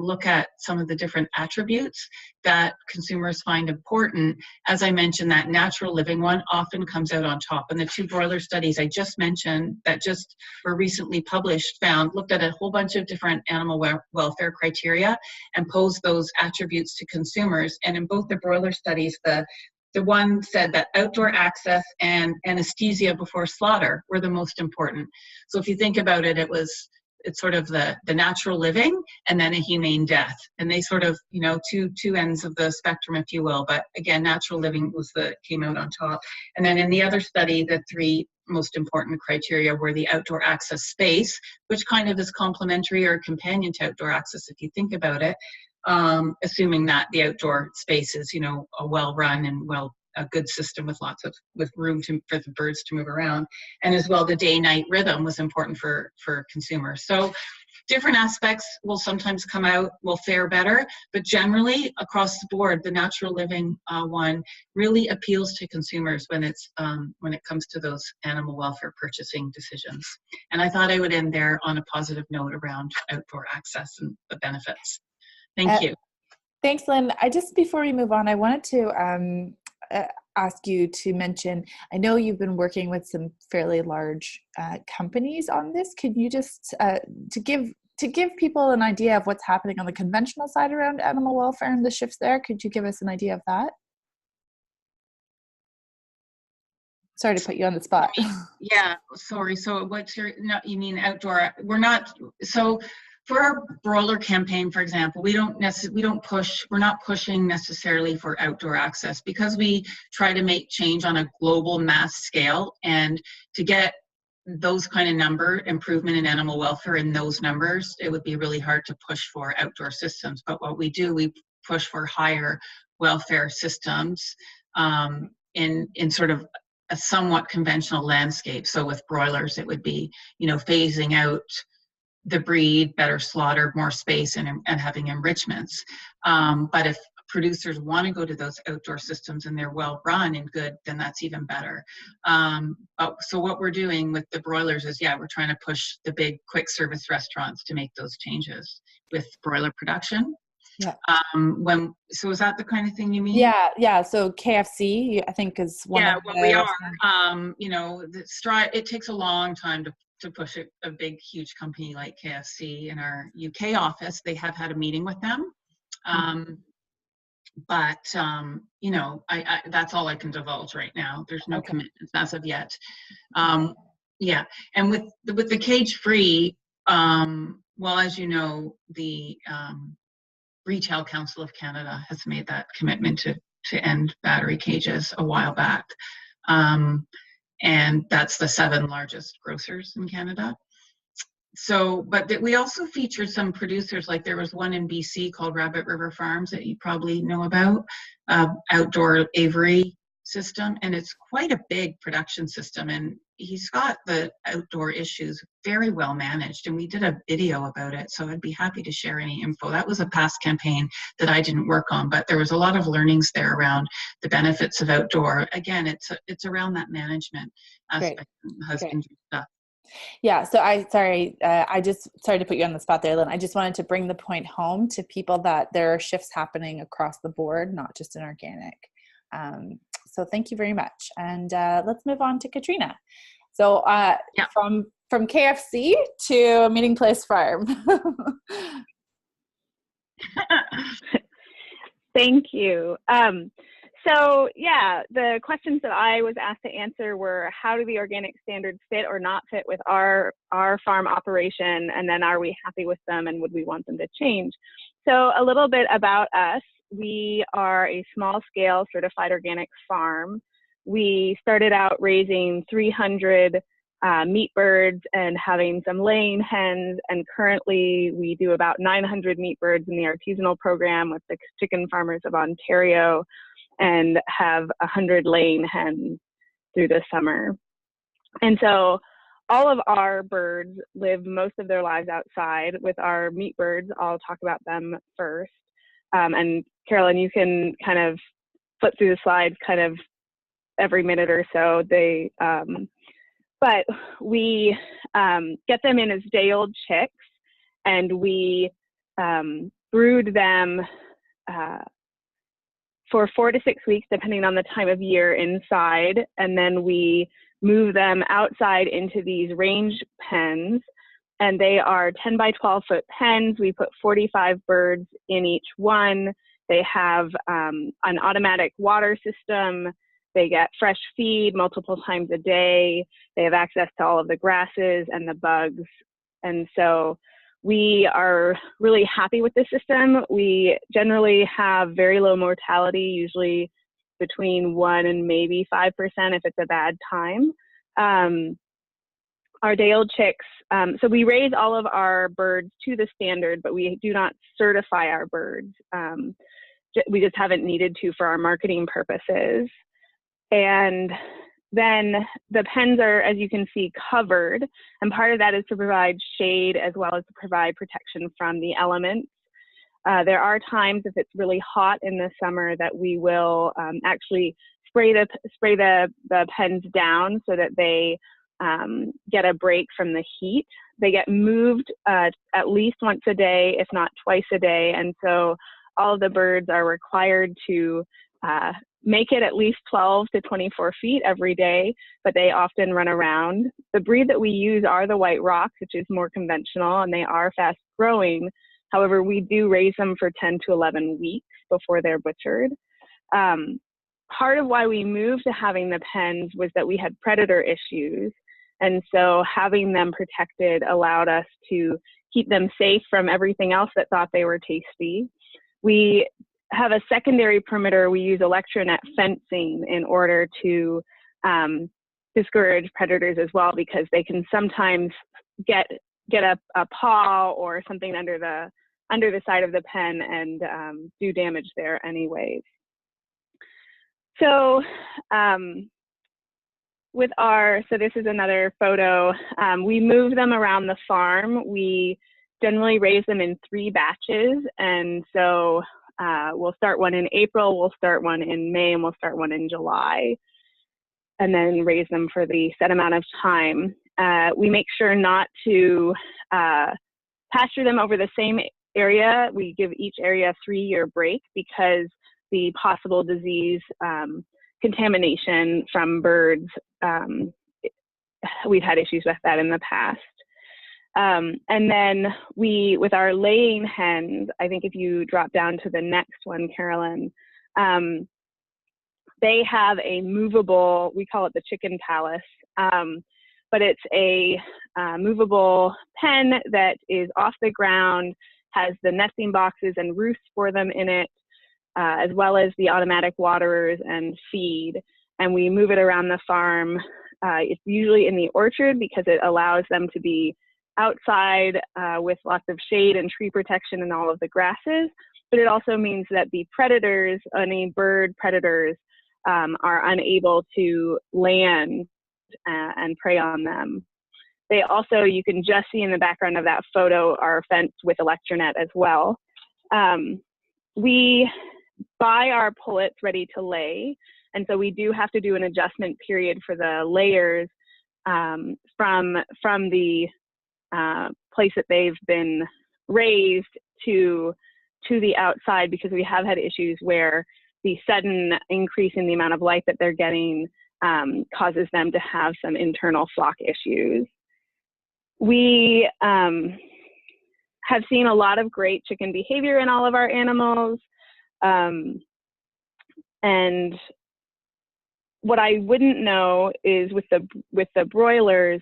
look at some of the different attributes that consumers find important, as I mentioned, that natural living one often comes out on top. And the 2 broiler studies I just mentioned that just were recently published looked at a whole bunch of different animal welfare criteria and posed those attributes to consumers. And in both the broiler studies, the one said that outdoor access and anesthesia before slaughter were the most important. So if you think about it, it's sort of the natural living and then a humane death. And they sort of, two ends of the spectrum, if you will. But again, natural living came out on top. And then in the other study, the 3 most important criteria were the outdoor access space, which kind of is complementary or companion to outdoor access if you think about it, assuming that the outdoor space is, you know, a well-run and a good system with with room for the birds to move around. And as well, the day-night rhythm was important for consumers. So different aspects will sometimes will fare better, but generally across the board, the natural living one really appeals to consumers when it comes to those animal welfare purchasing decisions. And I thought I would end there on a positive note around outdoor access and the benefits. Thank you. Thanks, Lynn. Before we move on, I wanted to ask you to mention, I know you've been working with some fairly large companies on this. Could you just, to give people an idea of what's happening on the conventional side around animal welfare and the shifts there, could you give us an idea of that? Sorry to put you on the spot. Yeah, sorry. So you mean outdoor? For our broiler campaign, for example, we're not pushing necessarily for outdoor access because we try to make change on a global mass scale, and to get those kind of improvement in animal welfare in those numbers, it would be really hard to push for outdoor systems. But what we do, we push for higher welfare systems in sort of a somewhat conventional landscape. So with broilers, it would be, you know, phasing out the breed, better slaughter, more space, and having enrichments. But if producers want to go to those outdoor systems and they're well run and good, then that's even better. So what we're doing with the broilers is, we're trying to push the big quick service restaurants to make those changes with broiler production. Yeah. So is that the kind of thing you mean? Yeah. So KFC, I think, is one. Yeah, well, we are. You know, it takes a long time to push a big, huge company like KFC. In our UK office, they have had a meeting with them. But you know, that's all I can divulge right now. There's no commitments as of yet. Yeah, and with the cage-free, well, as you know, the Retail Council of Canada has made that commitment to end battery cages a while back. And that's the 7 largest grocers in Canada. So, but we also featured some producers, like there was one in BC called Rabbit River Farms that you probably know about, outdoor aviary system, and it's quite a big production system, and he's got the outdoor issues very well managed, and we did a video about it, so I'd be happy to share any info. That was a past campaign that I didn't work on, but there was a lot of learnings there around the benefits of outdoor. Again, it's around that management aspect and husbandry stuff. Yeah, so sorry to put you on the spot there, Lynn. I just wanted to bring the point home to people that there are shifts happening across the board, not just in organic. So thank you very much. And let's move on to Katrina. So from KFC to Meeting Place Farm. Thank you. So yeah, the questions that I was asked to answer were, how do the organic standards fit or not fit with our farm operation? And then are we happy with them and would we want them to change? So a little bit about us. We are a small scale certified organic farm. We started out raising 300 meat birds and having some laying hens, and currently we do about 900 meat birds in the artisanal program with the Chicken Farmers of Ontario, and have 100 laying hens through the summer. And so all of our birds live most of their lives outside. With our meat birds, I'll talk about them first. And Carolyn, you can kind of flip through the slides kind of every minute or so. But we get them in as day-old chicks, and we brood them for 4 to 6 weeks, depending on the time of year, inside, and then we move them outside into these range pens, and they are 10 by 12 foot pens. We put 45 birds in each one. They have an automatic water system. They get fresh feed multiple times a day. They have access to all of the grasses and the bugs. And so we are really happy with the system. We generally have very low mortality, usually between 1% and maybe 5% if it's a bad time. Our day-old chicks, so we raise all of our birds to the standard, but we do not certify our birds. We just haven't needed to for our marketing purposes. And then the pens are, as you can see, covered. And part of that is to provide shade as well as to provide protection from the elements. There are times, if it's really hot in the summer, that we will actually spray the pens down so that they get a break from the heat. They get moved at least once a day, if not twice a day. And so all of the birds are required to make it at least 12 to 24 feet every day, but they often run around. The breed that we use are the White Rocks, which is more conventional, and they are fast growing. However, we do raise them for 10 to 11 weeks before they're butchered. Part of why we moved to having the pens was that we had predator issues. And so having them protected allowed us to keep them safe from everything else that thought they were tasty. We have a secondary perimeter. We use electronet fencing in order to discourage predators as well, because they can sometimes get a paw or something under the side of the pen and do damage there anyways. So so this is another photo. We move them around the farm. We generally raise them in 3 batches. And so we'll start one in April, we'll start one in May, and we'll start one in July, and then raise them for the set amount of time. We make sure not to pasture them over the same area. We give each area a 3-year break because the possible disease contamination from birds, we've had issues with that in the past. And then with our laying hens, I think if you drop down to the next one, Carolyn, they have a movable, we call it the chicken palace, but it's a movable pen that is off the ground, has the nesting boxes and roosts for them in it, as well as the automatic waterers and feed. And we move it around the farm. It's usually in the orchard because it allows them to be outside with lots of shade and tree protection and all of the grasses. But it also means that the predators, any bird predators, are unable to land and prey on them. They also, you can just see in the background of that photo, are fenced with electronet as well. We buy our pullets ready to lay, and so we do have to do an adjustment period for the layers from the place that they've been raised to the outside, because we have had issues where the sudden increase in the amount of light that they're getting causes them to have some internal flock issues. We have seen a lot of great chicken behavior in all of our animals. And what I wouldn't know is with the broilers,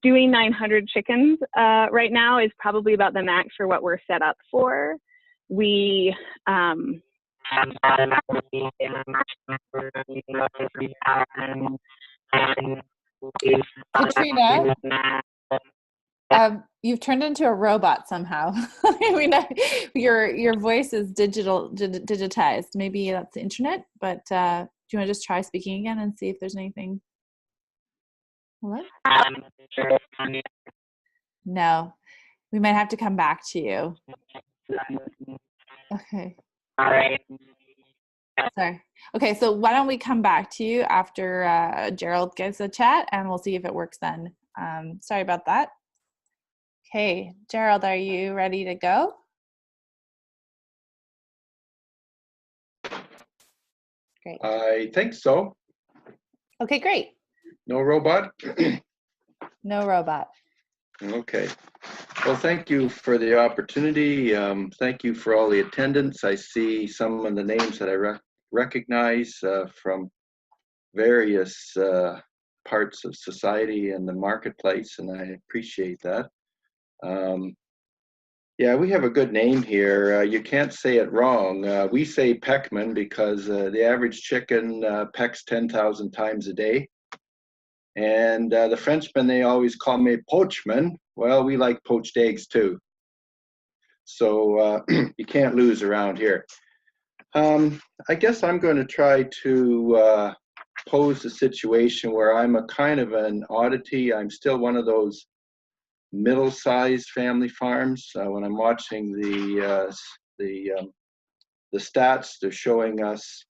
doing 900 chickens right now is probably about the max for what we're set up for. We Katrina, you've turned into a robot somehow. We know your voice is digitized. Maybe that's the internet, but do you want to just try speaking again and see if there's anything? Hello? No, we might have to come back to you. Okay. All right. Sorry. Okay, so why don't we come back to you after Gerald gets a chat, and we'll see if it works then. Sorry about that. Okay, Gerald, are you ready to go? Great. I think so. Okay, great. No robot? No robot. Okay. Well, thank you for the opportunity. Thank you for all the attendance. I see some of the names that I recognize from various parts of society and the marketplace, and I appreciate that. Yeah, we have a good name here. You can't say it wrong. We say Peckman because the average chicken pecks 10,000 times a day. And the Frenchmen, they always call me Poachman. Well, we like poached eggs too. So you can't lose around here. I guess I'm going to try to pose a situation where I'm a kind of an oddity. I'm still one of those middle-sized family farms. When I'm watching the stats, they're showing us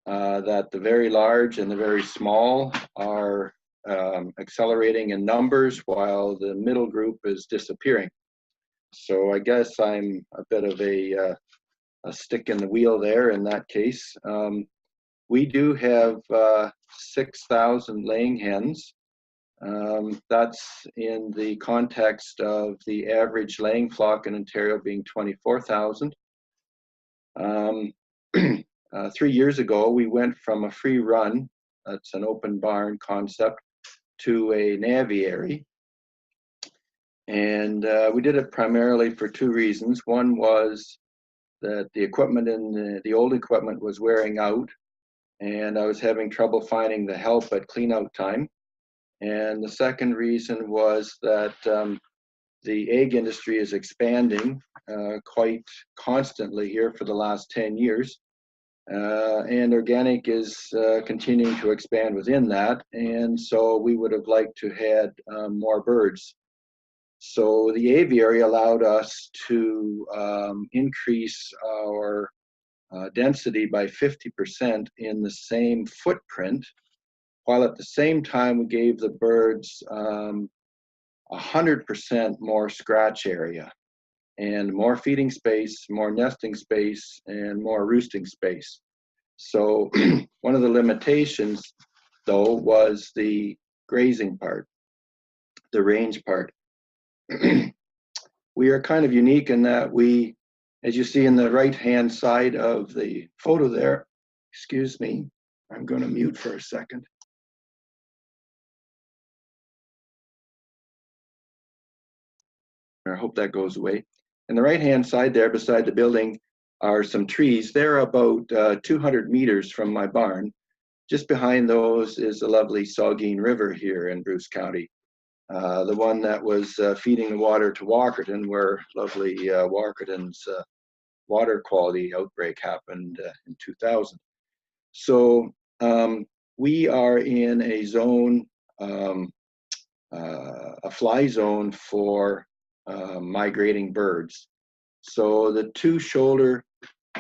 that the very large and the very small are accelerating in numbers, while the middle group is disappearing. So I guess I'm a bit of a stick in the wheel there in that case. We do have 6,000 laying hens. That's in the context of the average laying flock in Ontario being 24,000. 3 years ago, we went from a free run, that's an open barn concept, to an aviary. And we did it primarily for two reasons. One was that the equipment in the old equipment was wearing out, and I was having trouble finding the help at clean out time. And the second reason was that the egg industry is expanding quite constantly here for the last 10 years. And organic is continuing to expand within that. And so we would have liked to had more birds. So the aviary allowed us to increase our density by 50% in the same footprint, while at the same time we gave the birds 100% more scratch area and more feeding space, more nesting space, and more roosting space. So one of the limitations, though, was the grazing part, the range part. We are kind of unique in that we, as you see in the right-hand side of the photo there, excuse me, I'm going to mute for a second. I hope that goes away. In the right-hand side there beside the building are some trees. They're about 200 meters from my barn. Just behind those is the lovely Saugeen River here in Bruce County. The one that was feeding the water to Walkerton, where lovely Walkerton's water quality outbreak happened in 2000. So we are in a zone, a fly zone for migrating birds. So the two shoulder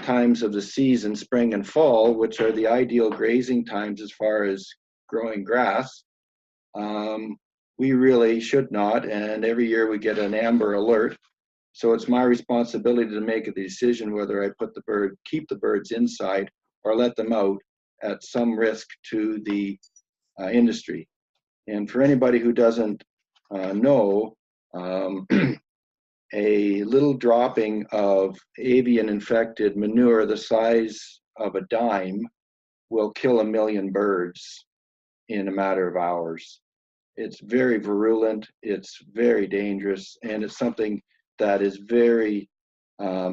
times of the season, spring and fall, which are the ideal grazing times as far as growing grass, we really should not, and every year we get an amber alert. So it's my responsibility to make a decision whether I keep the birds inside or let them out at some risk to the industry. And for anybody who doesn't know, a little dropping of avian infected manure the size of a dime will kill 1 million birds in a matter of hours. It's very virulent, it's very dangerous, and it's something that is very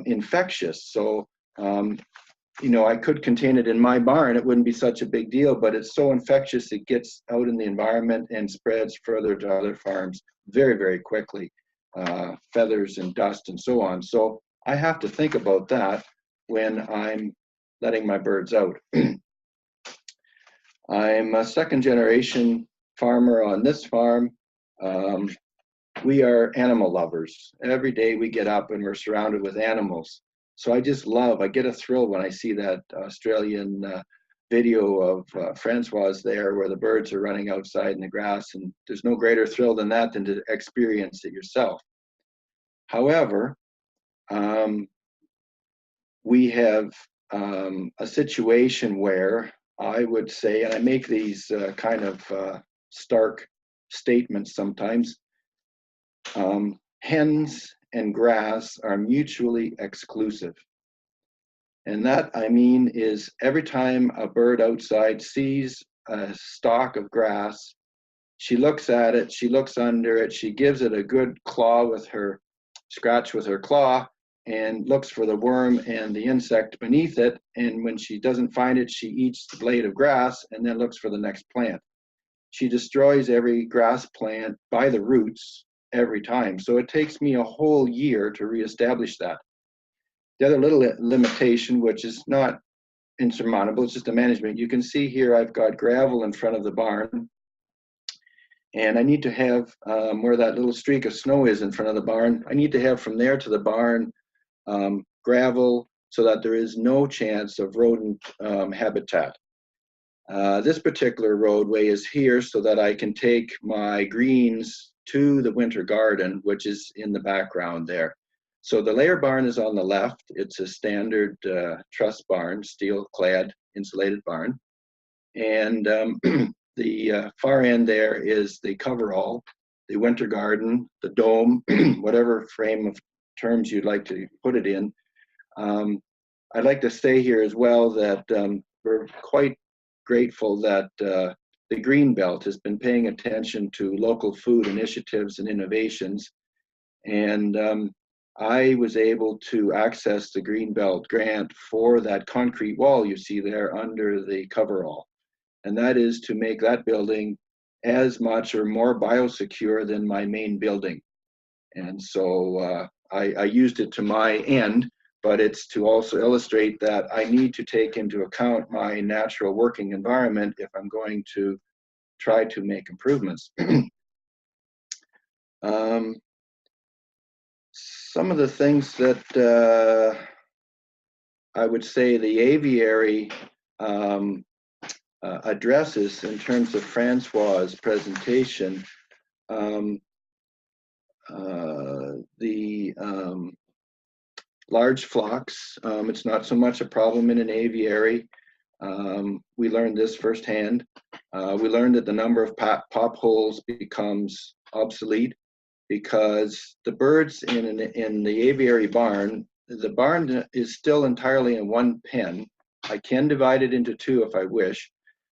infectious. So, you know, I could contain it in my barn, it wouldn't be such a big deal, but it's so infectious it gets out in the environment and spreads further to other farms very, very quickly. Feathers and dust and so on. So I have to think about that when I'm letting my birds out. I'm a second generation farmer on this farm. We are animal lovers. Every day we get up and we're surrounded with animals. So I get a thrill when I see that Australian video of Francois there where the birds are running outside in the grass, and there's no greater thrill than that than to experience it yourself. However, we have a situation where I would say, and I make these kind of stark statements sometimes, hens and grass are mutually exclusive. And that, I mean, is every time a bird outside sees a stalk of grass, she looks at it, she looks under it, she gives it a good scratch with her claw, and looks for the worm and the insect beneath it. And when she doesn't find it, she eats the blade of grass and then looks for the next plant. she destroys every grass plant by the roots every time. So it takes me a whole year to reestablish that. The other little limitation, which is not insurmountable, it's just a management. You can see here I've got gravel in front of the barn, and I need to have where that little streak of snow is in front of the barn, I need to have from there to the barn gravel so that there is no chance of rodent habitat. This particular roadway is here so that I can take my greens to the winter garden, which is in the background there. So the layer barn is on the left. It's a standard truss barn, steel-clad, insulated barn. And the far end there is the coverall, the winter garden, the dome, whatever frame of terms you'd like to put it in. I'd like to say here as well that we're quite grateful that the Greenbelt has been paying attention to local food initiatives and innovations. And I was able to access the Greenbelt grant for that concrete wall you see there under the coverall. And that is to make that building as much or more biosecure than my main building. And so I used it to my end, but it's to also illustrate that I need to take into account my natural working environment if I'm going to try to make improvements. Some of the things that I would say the aviary addresses in terms of Francois' presentation, the large flocks, it's not so much a problem in an aviary. We learned this firsthand. We learned that the number of pop holes becomes obsolete because the birds in the aviary barn, the barn is still entirely in one pen. I can divide it into two if I wish,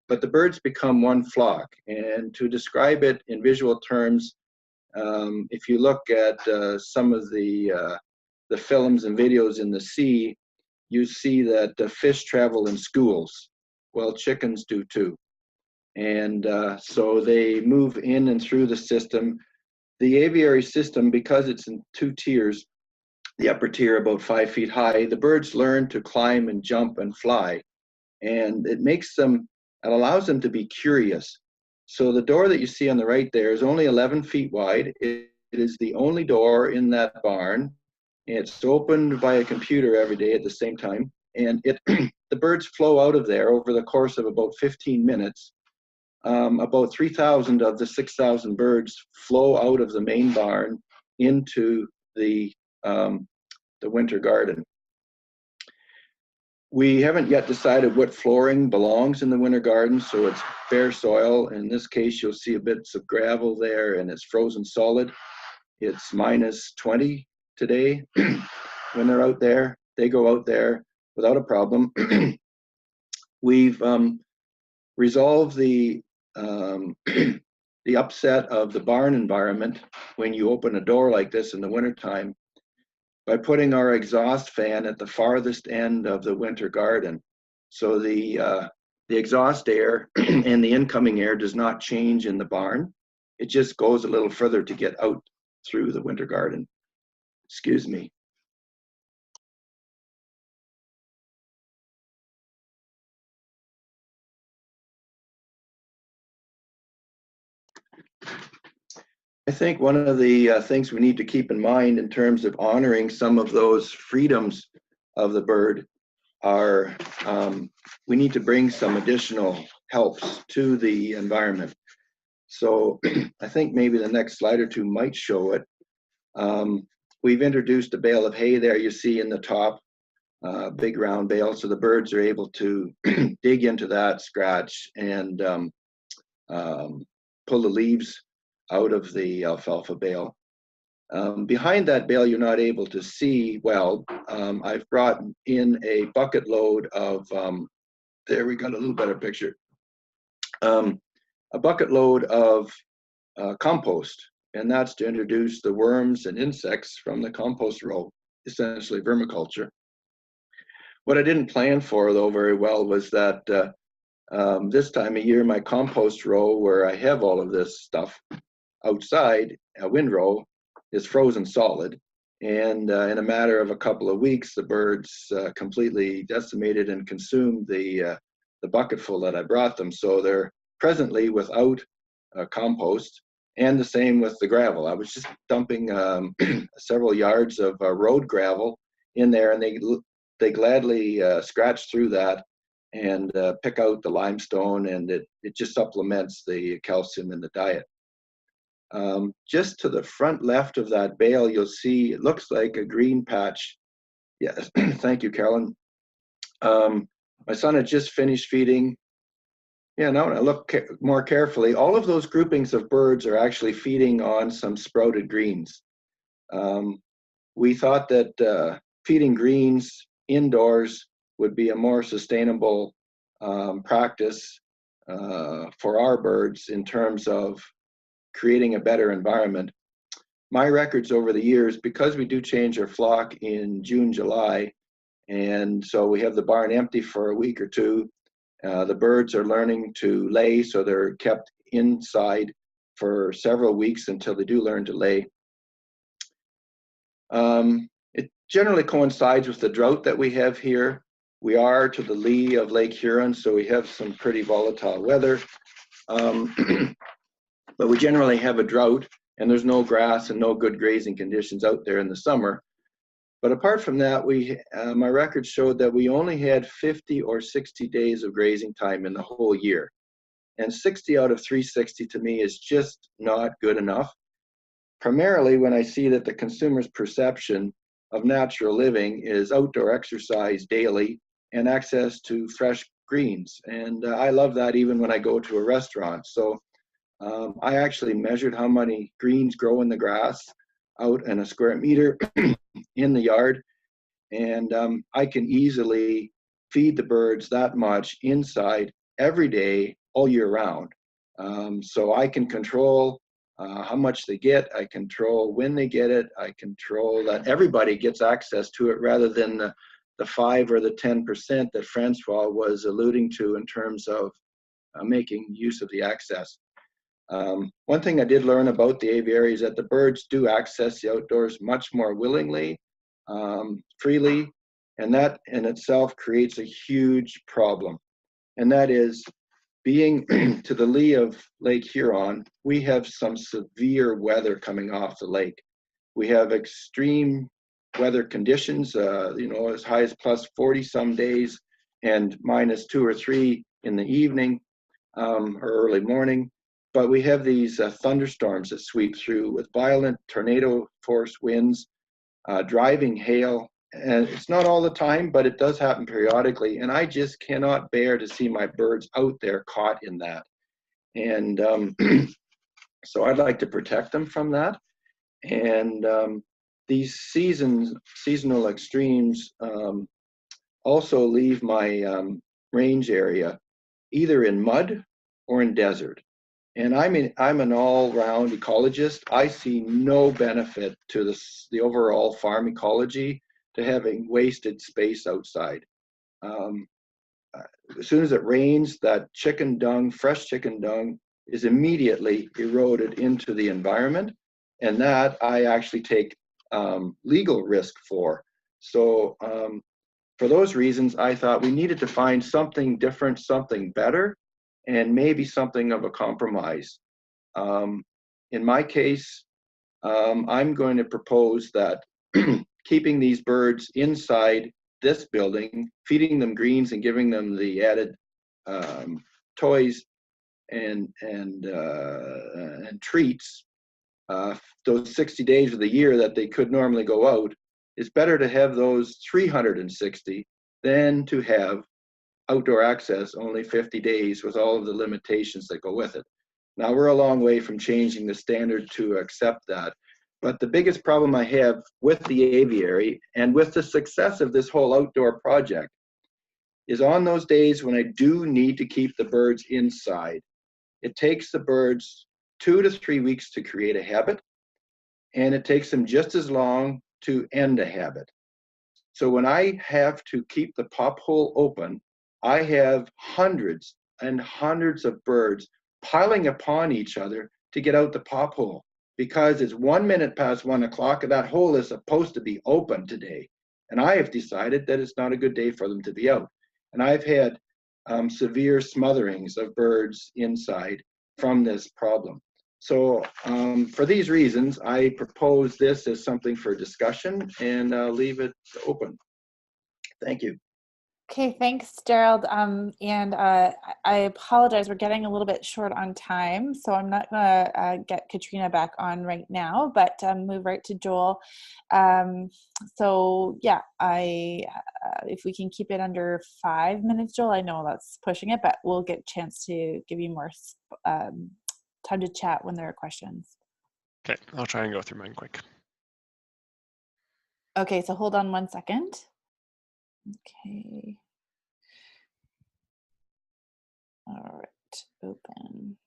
but the birds become one flock. And to describe it in visual terms, if you look at some of the films and videos in the sea, you see that the fish travel in schools. Well, chickens do too. And so they move in and through the system. The aviary system, because it's in two tiers, the upper tier about 5 feet high, the birds learn to climb and jump and fly. And it allows them to be curious. So the door that you see on the right there is only 11 feet wide. It is the only door in that barn. It's opened by a computer every day at the same time. And the birds flow out of there over the course of about 15 minutes. About 3,000 of the 6,000 birds flow out of the main barn into the winter garden. We haven't yet decided what flooring belongs in the winter garden, so it's bare soil. In this case, you'll see bits of gravel there, and it's frozen solid. It's -20 today. When they're out there, they go out there without a problem. We've resolved the upset of the barn environment when you open a door like this in the wintertime by putting our exhaust fan at the farthest end of the winter garden. So the exhaust air and the incoming air does not change in the barn. It just goes a little further to get out through the winter garden. Excuse me. I think one of the things we need to keep in mind in terms of honoring some of those freedoms of the bird are we need to bring some additional helps to the environment. So I think maybe the next slide or two might show it. We've introduced a bale of hay there you see in the top, big round bale, so the birds are able to dig into that, scratch, and pull the leaves out of the alfalfa bale. Behind that bale, you're not able to see well. I've brought in a bucket load of, there we got a little better picture, a bucket load of compost, and that's to introduce the worms and insects from the compost row, essentially vermiculture. What I didn't plan for, though, very well was that This time of year, my compost row, where I have all of this stuff outside, a windrow, is frozen solid. And in a matter of a couple of weeks, the birds completely decimated and consumed the bucketful that I brought them. So they're presently without compost, and the same with the gravel. I was just dumping several yards of road gravel in there, and they gladly scratch through that and pick out the limestone, and it just supplements the calcium in the diet. Just to the front left of that bale, you'll see it looks like a green patch. Yes, thank you, Carolyn. My son had just finished feeding. Yeah, now when I look more carefully, all of those groupings of birds are actually feeding on some sprouted greens. We thought that feeding greens indoors would be a more sustainable practice for our birds in terms of creating a better environment. My records over the years, because we do change our flock in June, July, and so we have the barn empty for a week or two, the birds are learning to lay, so they're kept inside for several weeks until they do learn to lay. It generally coincides with the drought that we have here. We are to the lee of Lake Huron, so we have some pretty volatile weather. But we generally have a drought, and there's no grass and no good grazing conditions out there in the summer. But apart from that, my records showed that we only had 50 or 60 days of grazing time in the whole year. And 60 out of 360 to me is just not good enough. Primarily when I see that the consumer's perception of natural living is outdoor exercise daily and access to fresh greens. And I love that even when I go to a restaurant. So I actually measured how many greens grow in the grass out in a square meter in the yard. And I can easily feed the birds that much inside every day, all year round. So I can control how much they get. I control when they get it. I control that everybody gets access to it rather than the 5 or the 10% that Francois was alluding to in terms of making use of the access. One thing I did learn about the aviary is that the birds do access the outdoors much more willingly, freely, and that in itself creates a huge problem. And that is, being to the lee of Lake Huron, we have some severe weather coming off the lake. We have extreme weather conditions, as high as plus 40 some days and minus 2 or 3 in the evening or early morning. But we have these thunderstorms that sweep through with violent tornado force winds, driving hail. And it's not all the time, but it does happen periodically. And I just cannot bear to see my birds out there caught in that. And so I'd like to protect them from that. And these seasonal extremes also leave my range area either in mud or in desert. And I'm an all-round ecologist. I see no benefit to the overall farm ecology to having wasted space outside. As soon as it rains, that chicken dung, fresh chicken dung, is immediately eroded into the environment, and that I actually take legal risk for. So for those reasons, I thought we needed to find something different, something better, and maybe something of a compromise. In my case, I'm going to propose that keeping these birds inside this building, feeding them greens and giving them the added toys and treats, those 60 days of the year that they could normally go out, it's better to have those 360 than to have outdoor access only 50 days with all of the limitations that go with it. Now we're a long way from changing the standard to accept that. But the biggest problem I have with the aviary and with the success of this whole outdoor project is on those days when I do need to keep the birds inside. It takes the birds 2 to 3 weeks to create a habit, and it takes them just as long to end a habit. So when I have to keep the pop hole open, I have hundreds and hundreds of birds piling upon each other to get out the pop hole, because it's 1 minute past 1 o'clock and that hole is supposed to be open today. And I have decided that it's not a good day for them to be out. And I've had severe smotherings of birds inside from this problem. So for these reasons, I propose this as something for discussion and leave it open. Thank you. Okay, thanks, Gerald. I apologize, we're getting a little bit short on time, so I'm not gonna get Katrina back on right now, but move right to Joel. So yeah, if we can keep it under 5 minutes, Joel, I know that's pushing it, but we'll get a chance to give you more time to chat when there are questions. Okay, I'll try and go through mine quick. Okay, so hold on 1 second. Okay. All right, open.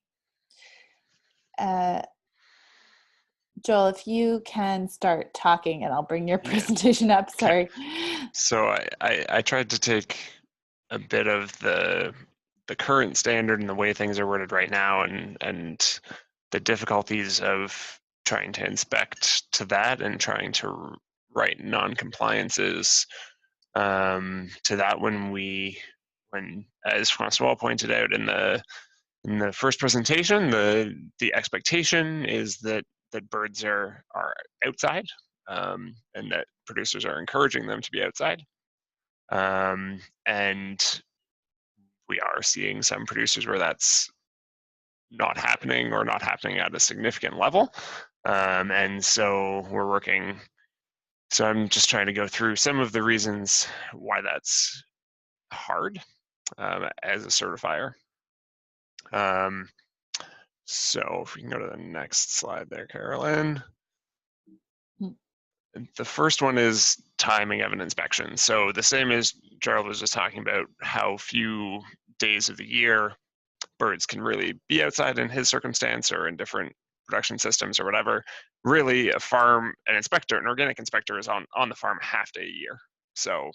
Joel, if you can start talking and I'll bring your presentation up, sorry. So I tried to take a bit of the current standard and the way things are worded right now and the difficulties of trying to inspect to that and trying to write non-compliances to that when as Francois pointed out in the first presentation, the expectation is that birds are outside and that producers are encouraging them to be outside. And we are seeing some producers where that's not happening or not happening at a significant level. And so we're working. So I'm just trying to go through some of the reasons why that's hard as a certifier. So if we can go to the next slide there, Carolyn. The first one is timing of an inspection. So the same as Gerald was just talking about, how few days of the year birds can really be outside in his circumstance or in different production systems or whatever. Really, an organic inspector is on the farm half day a year. So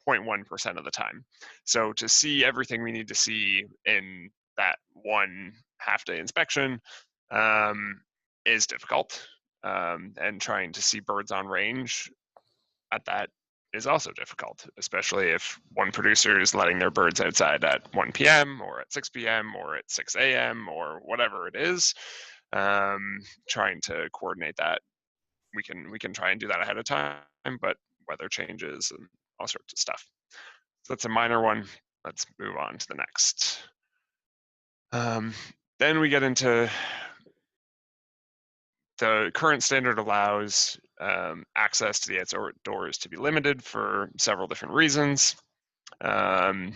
0.1% of the time. So to see everything we need to see in that one half-day inspection is difficult. And trying to see birds on range at that is also difficult, especially if one producer is letting their birds outside at 1 p.m. or at 6 p.m. or at 6 a.m. or whatever it is. Trying to coordinate that. We can try and do that ahead of time, but weather changes and all sorts of stuff. So that's a minor one. Let's move on to the next. Then we get into the current standard allows access to the outdoors to be limited for several different reasons, as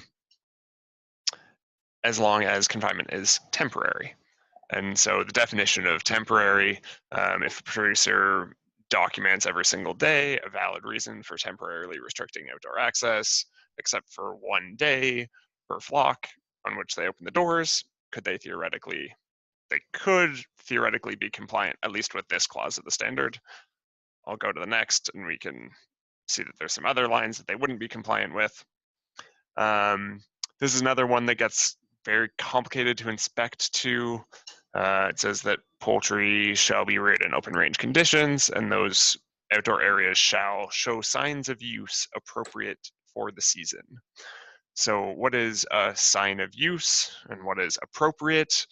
long as confinement is temporary. And so the definition of temporary, if a producer documents every single day a valid reason for temporarily restricting outdoor access, except for 1 day per flock on which they open the doors, they could theoretically be compliant, at least with this clause of the standard. I'll go to the next and we can see that there's some other lines that they wouldn't be compliant with. This is another one that gets very complicated to inspect to. It says that poultry shall be reared in open range conditions, and those outdoor areas shall show signs of use appropriate for the season. So what is a sign of use and what is appropriate?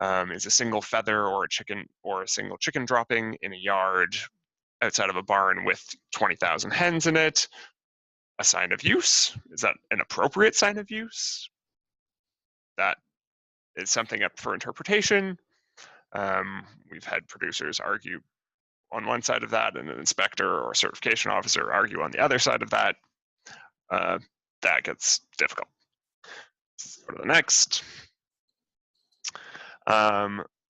Is a single feather or a single chicken dropping in a yard outside of a barn with 20,000 hens in it a sign of use? Is that an appropriate sign of use? That is something up for interpretation. We've had producers argue on one side of that and an inspector or a certification officer argue on the other side of that. That gets difficult. Let's go to the next.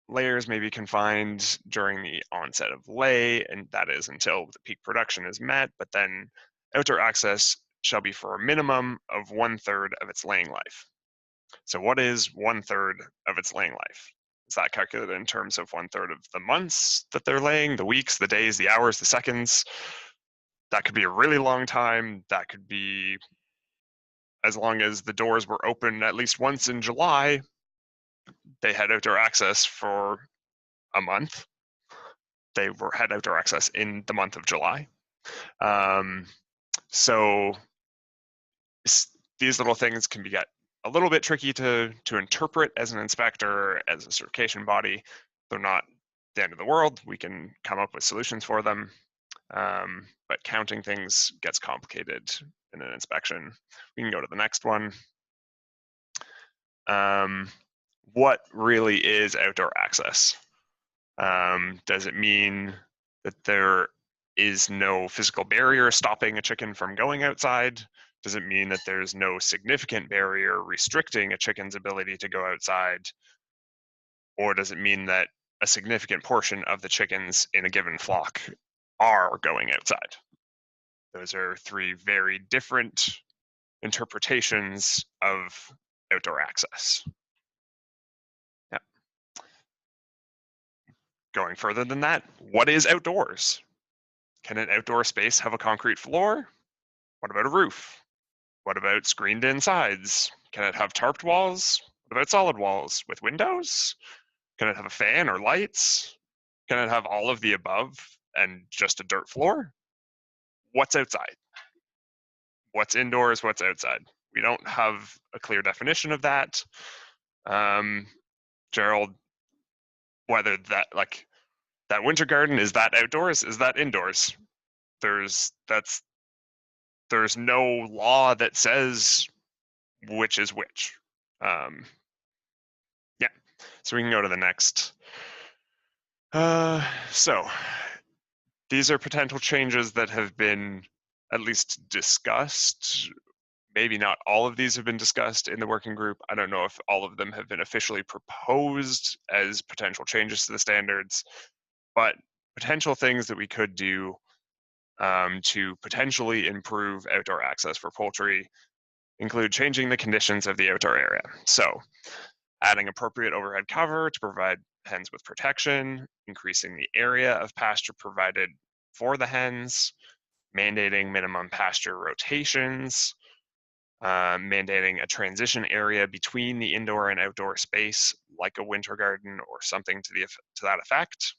Layers may be confined during the onset of lay, and that is until the peak production is met, but then outdoor access shall be for a minimum of 1/3 of its laying life. So what is 1/3 of its laying life? Is that calculated in terms of 1/3 of the months that they're laying, the weeks, the days, the hours, the seconds? That could be a really long time. That could be as long as the doors were open at least once in July, they had outdoor access for a month. They had outdoor access in the month of July. So these little things can get a little bit tricky to interpret as an inspector, as a certification body. They're not the end of the world. We can come up with solutions for them. But counting things gets complicated in an inspection. We can go to the next one. What really is outdoor access? Does it mean that there is no physical barrier stopping a chicken from going outside? Does it mean that there's no significant barrier restricting a chicken's ability to go outside? Or does it mean that a significant portion of the chickens in a given flock are going outside? Those are three very different interpretations of outdoor access. Yep. Going further than that, what is outdoors? Can an outdoor space have a concrete floor? What about a roof? What about screened in sides? Can it have tarped walls? What about solid walls with windows? Can it have a fan or lights? Can it have all of the above and just a dirt floor? What's outside? What's indoors? What's outside? We don't have a clear definition of that. Gerald, whether that, like, that winter garden, is that outdoors? Is that indoors? There's no law that says which is which. Yeah, so we can go to the next. So these are potential changes that have been at least discussed. Maybe not all of these have been discussed in the working group. I don't know if all of them have been officially proposed as potential changes to the standards, but potential things that we could do to potentially improve outdoor access for poultry include changing the conditions of the outdoor area. So adding appropriate overhead cover to provide hens with protection, increasing the area of pasture provided for the hens, mandating minimum pasture rotations, mandating a transition area between the indoor and outdoor space, like a winter garden or something to that effect.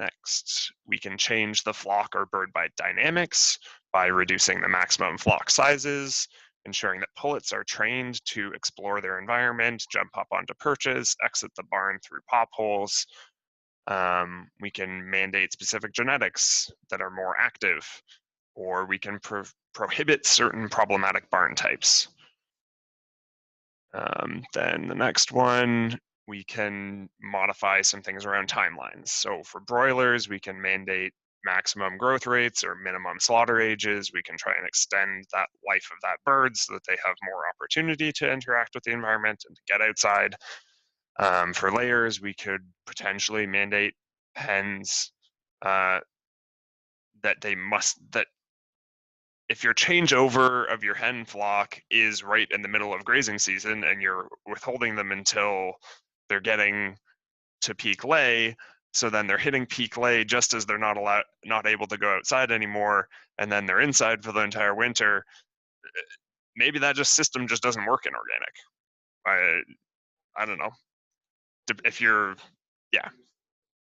Next, we can change the flock or bird bite dynamics by reducing the maximum flock sizes, ensuring that pullets are trained to explore their environment, jump up onto perches, exit the barn through pop holes. We can mandate specific genetics that are more active, or we can prohibit certain problematic barn types. Then the next one, we can modify some things around timelines. So for broilers, we can mandate maximum growth rates or minimum slaughter ages. We can try and extend that life of that bird so that they have more opportunity to interact with the environment and to get outside. For layers, we could potentially mandate hens that if your changeover of your hen flock is right in the middle of grazing season and you're withholding them until they're getting to peak lay, so then they're hitting peak lay just as they're not able to go outside anymore, and then they're inside for the entire winter, maybe that system just doesn't work in organic. I don't know.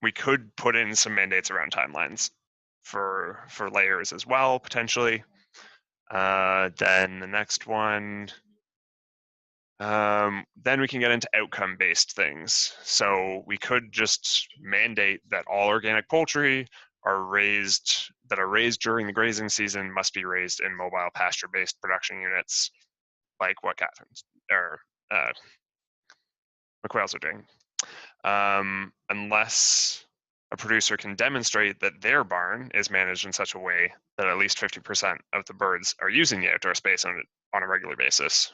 We could put in some mandates around timelines for layers as well, potentially. Then the next one, then we can get into outcome-based things. So we could just mandate that all organic poultry that are raised during the grazing season must be raised in mobile pasture-based production units, like what Catherine's or McQuails are doing, unless a producer can demonstrate that their barn is managed in such a way that at least 50% of the birds are using the outdoor space on a regular basis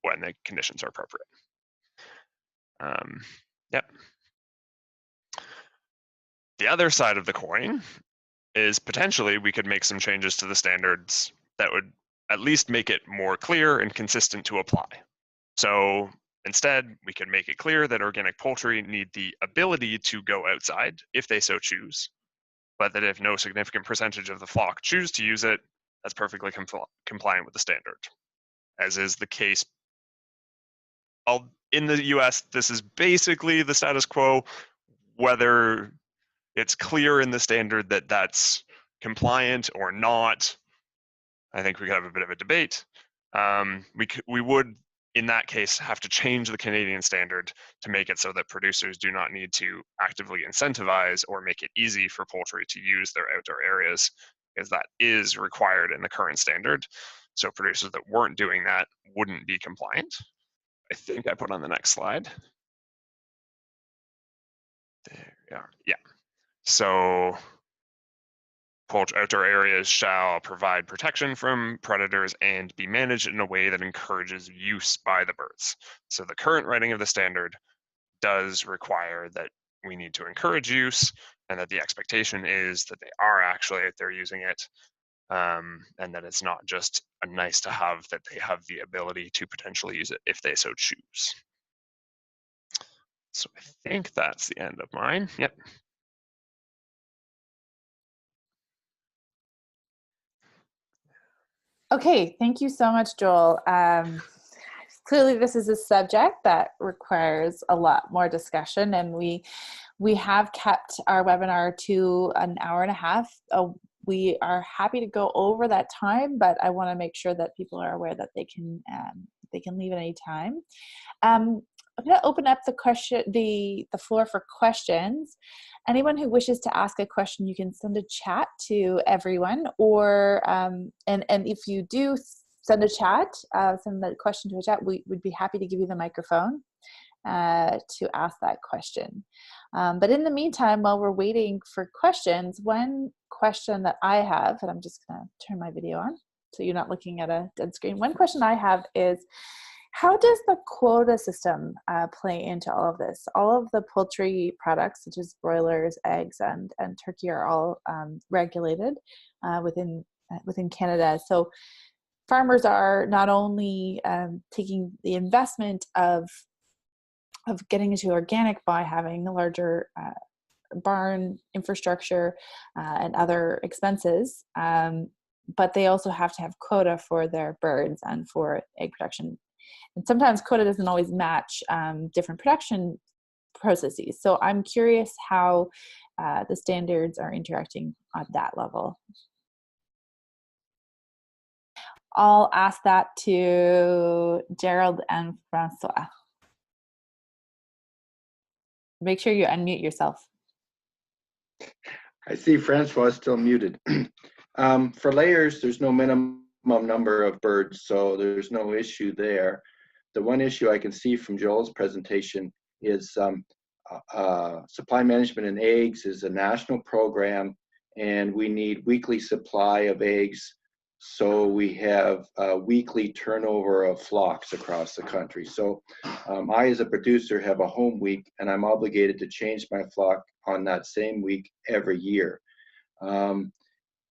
when the conditions are appropriate. Yep. The other side of the coin is potentially we could make some changes to the standards that would at least make it more clear and consistent to apply. So instead, we could make it clear that organic poultry need the ability to go outside if they so choose, but that if no significant percentage of the flock choose to use it, that's perfectly compliant with the standard, as is the case. In the US, this is basically the status quo. Whether it's clear in the standard that that's compliant or not, I think we could have a bit of a debate. We would, in that case, have to change the Canadian standard to make it so that producers do not need to actively incentivize or make it easy for poultry to use their outdoor areas, because that is required in the current standard. So producers that weren't doing that wouldn't be compliant. I think I put on the next slide. There we are. Yeah. So outdoor areas shall provide protection from predators and be managed in a way that encourages use by the birds. So the current writing of the standard does require that we need to encourage use, and that the expectation is that they are actually out there using it, and that it's not just a nice to have, that they have the ability to potentially use it if they so choose. So I think that's the end of mine. Yep. Okay, thank you so much, Joel. Clearly, this is a subject that requires a lot more discussion, and we have kept our webinar to an hour and a half. We are happy to go over that time, but I want to make sure that people are aware that they can leave at any time. I'm going to open up the floor for questions. Anyone who wishes to ask a question, you can send a chat to everyone, or and if you do send a chat, send the question to a chat, we would be happy to give you the microphone to ask that question. But in the meantime, while we're waiting for questions, one question that I have, and I'm just going to turn my video on so you're not looking at a dead screen. One question I have is, how does the quota system play into all of this? All of the poultry products, such as broilers, eggs, and turkey, are all regulated within Canada. So farmers are not only taking the investment of getting into organic by having a larger barn infrastructure and other expenses, but they also have to have quota for their birds and for egg production. And sometimes quota doesn't always match different production processes. So I'm curious how the standards are interacting at that level. I'll ask that to Gerald and Francois. Make sure you unmute yourself. I see Francois is still muted. For layers, there's no minimum number of birds, so there's no issue there. The one issue I can see from Joel's presentation is supply management in eggs is a national program, and we need weekly supply of eggs, so we have a weekly turnover of flocks across the country. So I, as a producer, have a home week, and I'm obligated to change my flock on that same week every year.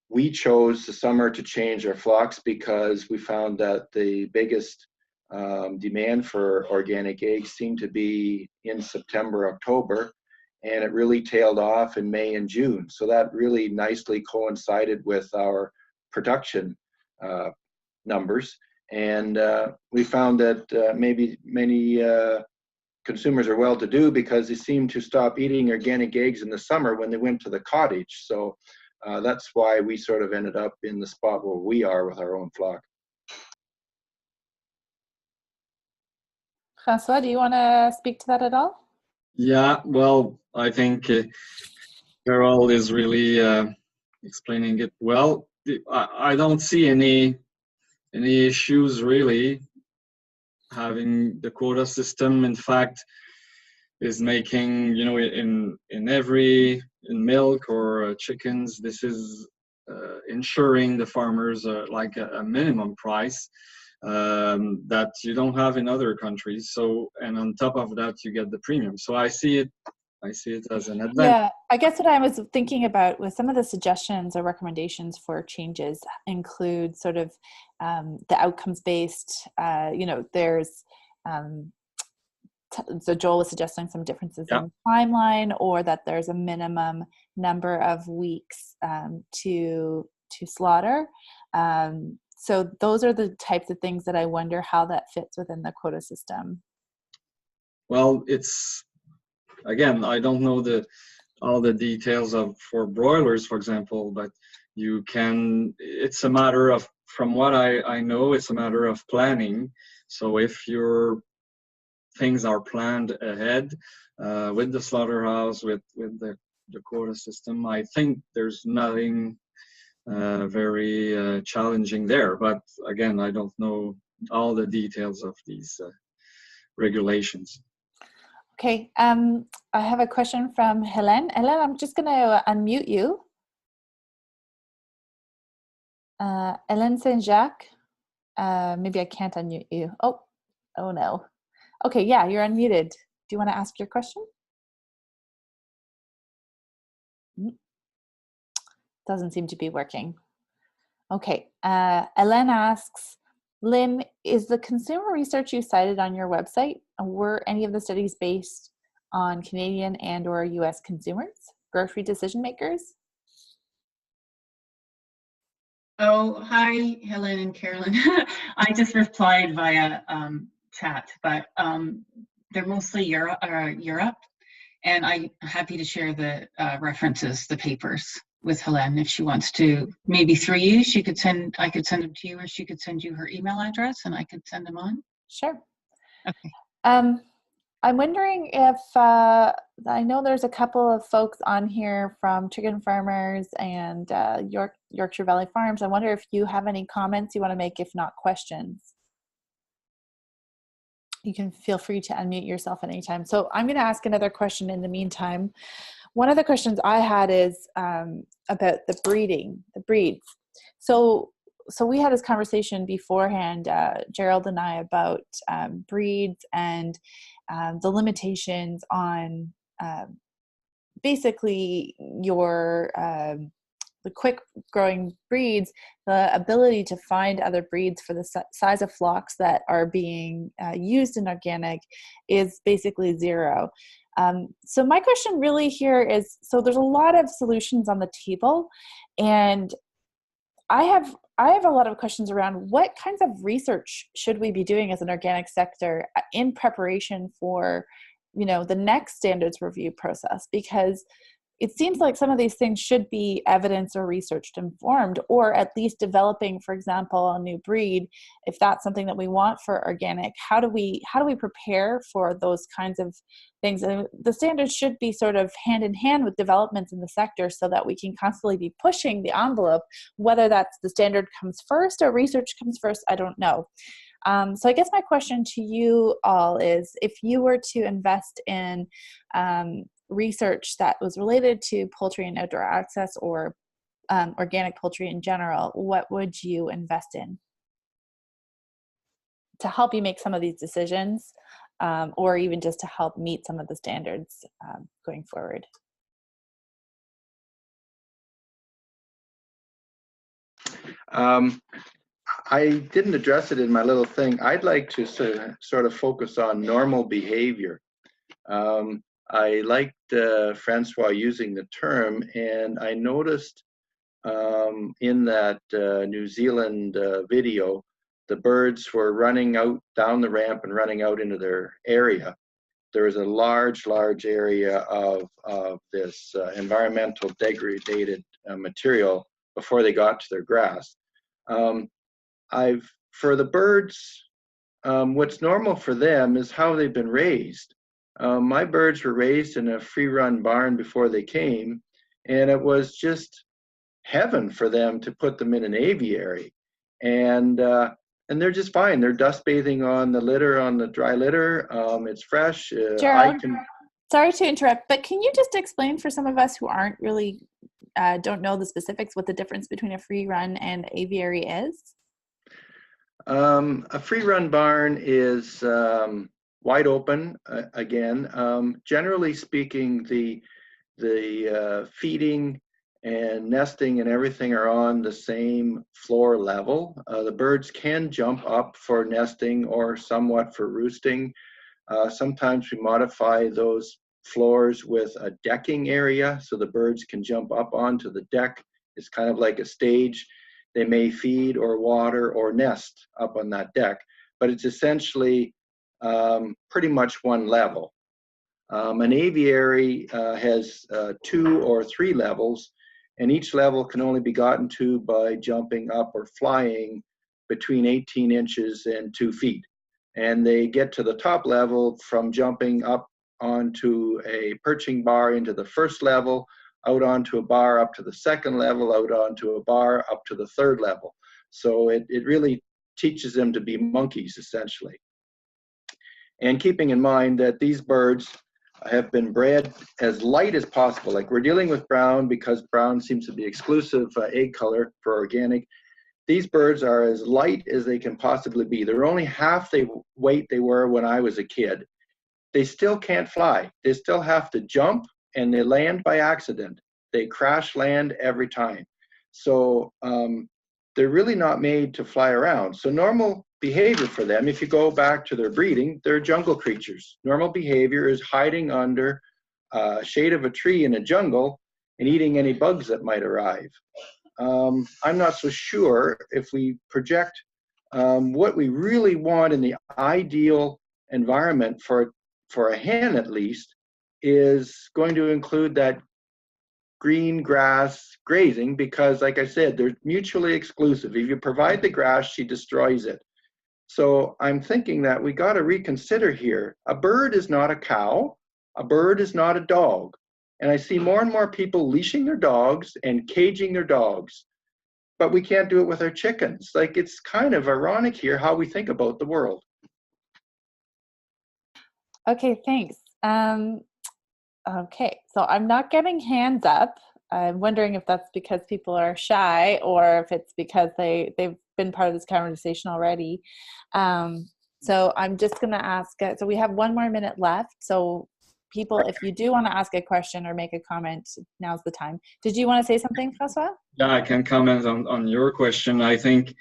We chose the summer to change our flocks because we found that the biggest demand for organic eggs seemed to be in September, October, and it really tailed off in May and June. So that really nicely coincided with our production numbers. And we found that maybe many consumers are well-to-do because they seem to stop eating organic eggs in the summer when they went to the cottage. So that's why we sort of ended up in the spot where we are with our own flock. Francois, do you want to speak to that at all? Yeah, well, I think Gerald is really explaining it well. I don't see any issues really having the quota system. In fact, is making, you know, in milk or chickens, this is ensuring the farmers like a minimum price that you don't have in other countries. So, and on top of that, you get the premium. So I see it as an advantage. Yeah, I guess what I was thinking about was some of the suggestions or recommendations for changes include sort of the outcomes based, you know, there's, so Joel was suggesting some differences in timeline, or that there's a minimum number of weeks to to slaughter. So those are the types of things that I wonder how that fits within the quota system. Well, it's, again, I don't know all the details for broilers, for example, but you can, it's a matter of, from what I know, it's a matter of planning. So if your things are planned ahead with the slaughterhouse, with the quota system, I think there's nothing very challenging there. But again, I don't know all the details of these regulations. Okay, I have a question from Helen. Helen, I'm just going to unmute you. Helen Saint-Jacques, maybe I can't unmute you. Oh no. Okay, yeah, you're unmuted. Do you want to ask your question? Doesn't seem to be working. Okay, Helen asks, Lynn, is the consumer research you cited on your website, were any of the studies based on Canadian and or US consumers, grocery decision makers? Oh, hi, Helen and Carolyn. I just replied via chat, but they're mostly Europe, and I'm happy to share the references, the papers with Helen if she wants to. Maybe through you, I could send them to you, or she could send you her email address and I could send them on. Sure. Okay. I'm wondering if, I know there's a couple of folks on here from Chicken Farmers and Yorkshire Valley Farms. I wonder if you have any comments you want to make, if not questions. You can feel free to unmute yourself at any time. So I'm going to ask another question in the meantime. One of the questions I had is about the breeds. So we had this conversation beforehand, Gerald and I, about breeds and the limitations on basically your the quick growing breeds, the ability to find other breeds for the size of flocks that are being used in organic is basically zero. So my question really here is, so there's a lot of solutions on the table, and I have a lot of questions around what kinds of research should we be doing as an organic sector in preparation for, the next standards review process, because it seems like some of these things should be evidence or research informed, or at least developing, for example, a new breed. If that's something that we want for organic, how do we prepare for those kinds of things? And the standards should be sort of hand in hand with developments in the sector so that we can constantly be pushing the envelope, whether that's the standard comes first or research comes first, I don't know. So I guess my question to you all is, if you were to invest in research that was related to poultry and outdoor access, or organic poultry in general, what would you invest in to help you make some of these decisions, or even just to help meet some of the standards going forward? I didn't address it in my little thing. I'd like to sort of focus on normal behavior. I liked Francois using the term, and I noticed in that New Zealand video, the birds were running out down the ramp and running out into their area. There was a large area of this environmental degraded material before they got to their grass. For the birds, what's normal for them is how they've been raised. My birds were raised in a free-run barn before they came, and it was just heaven for them to put them in an aviary. And they're just fine. They're dust bathing on the litter, on the dry litter. It's fresh. Gerald, sorry to interrupt, but can you just explain for some of us who aren't really, don't know the specifics, what the difference between a free-run and aviary is? A free-run barn is wide open. Again, generally speaking, the feeding and nesting and everything are on the same floor level. The birds can jump up for nesting or somewhat for roosting. Sometimes we modify those floors with a decking area so the birds can jump up onto the deck It's kind of like a stage. They may feed or water or nest up on that deck, but it's essentially pretty much one level. An aviary has 2 or 3 levels, and each level can only be gotten to by jumping up or flying between 18 inches and 2 feet. And they get to the top level from jumping up onto a perching bar into the first level, out onto a bar up to the second level, out onto a bar up to the third level. So it really teaches them to be monkeys, essentially. And keeping in mind that these birds have been bred as light as possible. Like, we're dealing with brown because brown seems to be exclusive egg color for organic. These birds are as light as they can possibly be. They're only half the weight they were when I was a kid. They still can't fly. They still have to jump, and they land by accident. They crash land every time. So they're really not made to fly around. So normal behavior for them, if you go back to their breeding, they're jungle creatures. Normal behavior is hiding under shade of a tree in a jungle and eating any bugs that might arrive. I'm not so sure if we project what we really want in the ideal environment for a hen, at least, is going to include that green grass grazing, because, like I said, they're mutually exclusive. If you provide the grass, she destroys it. So I'm thinking that we got to reconsider here. A bird is not a cow. A bird is not a dog. And I see more and more people leashing their dogs and caging their dogs. But we can't do it with our chickens. Like, it's kind of ironic here how we think about the world. Okay, thanks. Okay, so I'm not getting hands up. I'm wondering if that's because people are shy or if it's because they've been part of this conversation already. So I'm just going to ask, so we have 1 more minute left. So people, if you do want to ask a question or make a comment, now's the time. Did you want to say something, François? Yeah, I can comment on your question. I think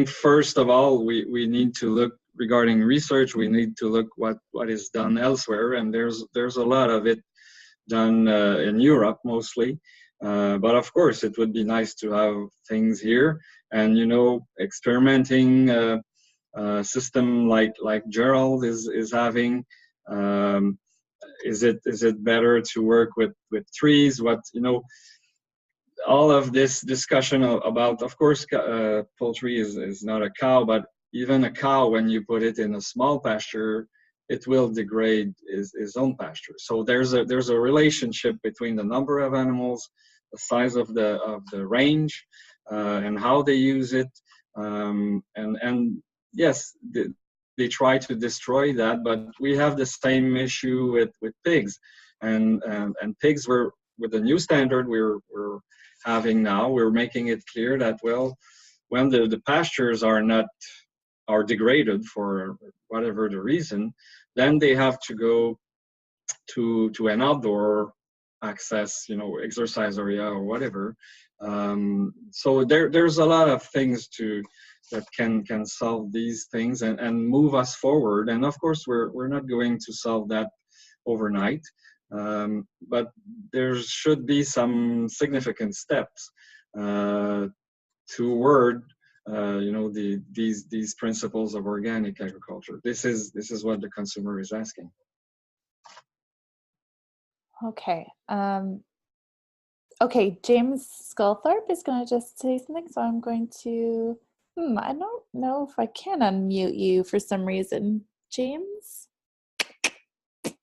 first of all, we need to look, regarding research, we need to look what is done elsewhere, and there's a lot of it done in Europe mostly. But of course, it would be nice to have things here, and experimenting system like Gerald is having. Is it better to work with trees? All of this discussion about, of course, poultry is not a cow, but even a cow, when you put it in a small pasture, it will degrade its own pasture. So there's a relationship between the number of animals, the size of the range, and how they use it. And yes, they try to destroy that, but we have the same issue with pigs, and pigs with the new standard we're having now, we're making it clear that, well, when the pastures are degraded for whatever the reason, then they have to go to an outdoor access, exercise area or whatever. So there's a lot of things that can solve these things and move us forward. And of course, we're not going to solve that overnight. But there should be some significant steps toward these principles of organic agriculture. This is what the consumer is asking. Okay. Okay, James Sculthorpe is going to just say something, so I'm going to, I don't know if I can unmute you for some reason. James? Okay,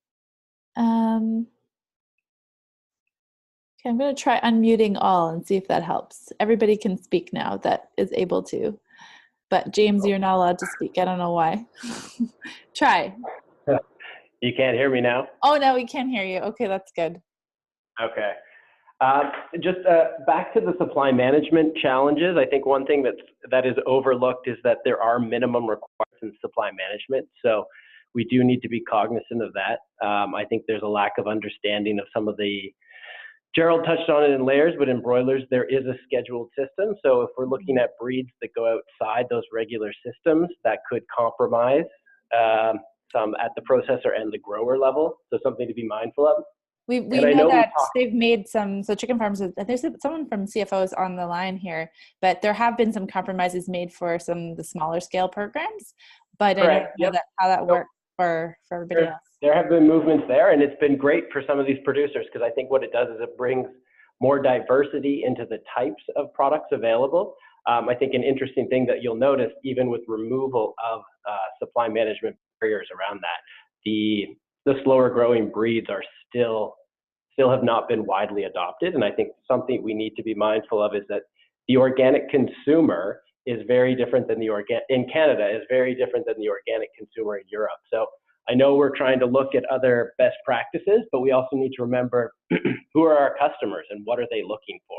I'm going to try unmuting all and see if that helps. Everybody can speak now that is able to. But James, you're not allowed to speak. I don't know why. Try. You can't hear me now? Oh, no, we can hear you. Okay, that's good. Okay. Just back to the supply management challenges. I think one thing that is overlooked is that there are minimum requirements in supply management. So we do need to be cognizant of that. I think there's a lack of understanding of some of the, Gerald touched on it in layers, but in broilers, there is a scheduled system. So if we're looking at breeds that go outside those regular systems, that could compromise some at the processor and the grower level. So something to be mindful of. We know that they've made some, so chicken farms, there's someone from CFOs on the line here, but there have been some compromises made for some of the smaller scale programs, but Correct. I don't know how that works for everybody else. There have been movements there, and it's been great for some of these producers, because I think what it does is it brings more diversity into the types of products available. I think an interesting thing that you'll notice, even with removal of supply management barriers around that, the slower growing breeds are still have not been widely adopted. And I think something we need to be mindful of is that the organic consumer is very different than in Canada is very different than the organic consumer in Europe. So I know we're trying to look at other best practices, but we also need to remember who are our customers and what are they looking for.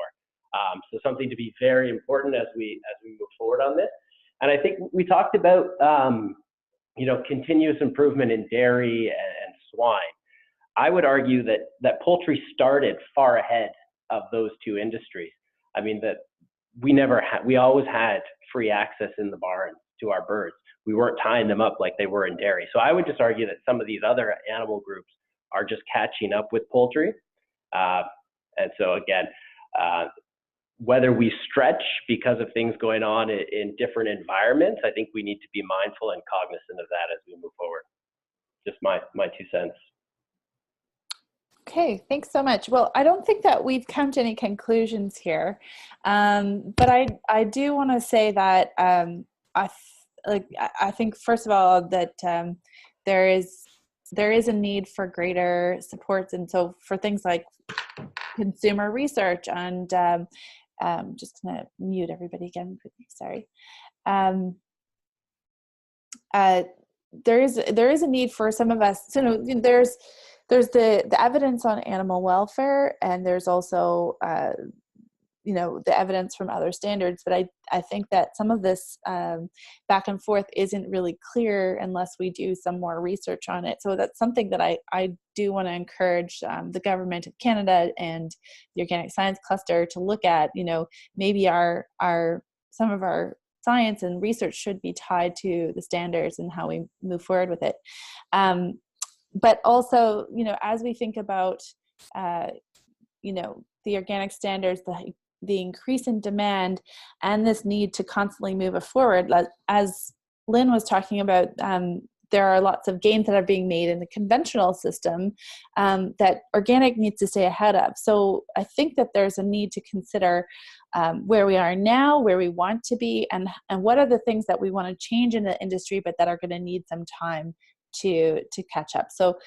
So something to be very important as we move forward on this. And I think we talked about continuous improvement in dairy and swine. I would argue that poultry started far ahead of those two industries. I mean, that we always had free access in the barn to our birds. We weren't tying them up like they were in dairy. So I would just argue that some of these other animal groups are just catching up with poultry. And so again, whether we stretch because of things going on in different environments, I think we need to be mindful and cognizant of that as we move forward. Just my 2 cents. Okay, thanks so much. Well, I don't think that we've come to any conclusions here, but I do want to say that I think first of all that there is a need for greater supports, and so for things like consumer research and just gonna mute everybody again quickly. Sorry. There is a need for some of us. So there's the evidence on animal welfare, and there's also the evidence from other standards. But I think that some of this back and forth isn't really clear unless we do some more research on it. So that's something that I do want to encourage the government of Canada and the Organic Science Cluster to look at. Maybe some of our science and research should be tied to the standards and how we move forward with it. But also, as we think about, the organic standards, the increase in demand and this need to constantly move it forward, as Lynn was talking about, there are lots of gains that are being made in the conventional system that organic needs to stay ahead of. So I think that there's a need to consider where we are now, where we want to be, and what are the things that we want to change in the industry, but that are going to need some time to catch up. So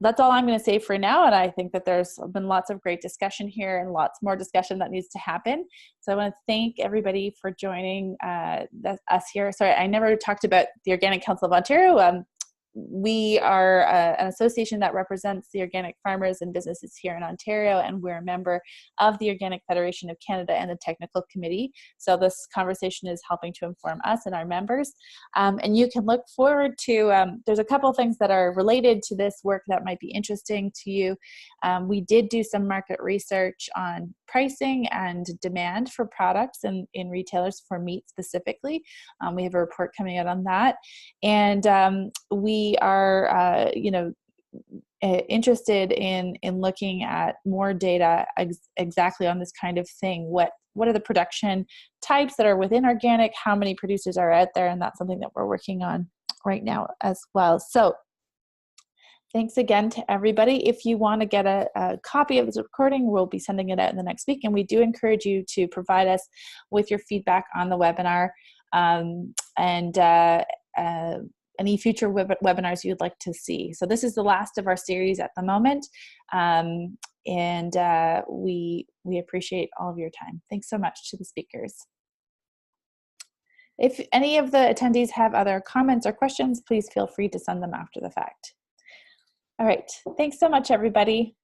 that's all I'm going to say for now. And I think that there's been lots of great discussion here and lots more discussion that needs to happen. So I want to thank everybody for joining us here. Sorry, I never talked about the Organic Council of Ontario. We are an association that represents the organic farmers and businesses here in Ontario, and we're a member of the Organic Federation of Canada and the Technical Committee. So this conversation is helping to inform us and our members. And you can look forward to, there's a couple things that are related to this work that might be interesting to you. We did do some market research on pricing and demand for products in retailers for meat specifically. We have a report coming out on that. And we are, interested in looking at more data exactly on this kind of thing. What are the production types that are within organic? How many producers are out there? And that's something that we're working on right now as well. So thanks again to everybody. If you want to get a copy of this recording, we'll be sending it out in the next week. And we do encourage you to provide us with your feedback on the webinar and any future webinars you'd like to see. So this is the last of our series at the moment. And we appreciate all of your time. Thanks so much to the speakers. If any of the attendees have other comments or questions, please feel free to send them after the fact. All right, thanks so much, everybody.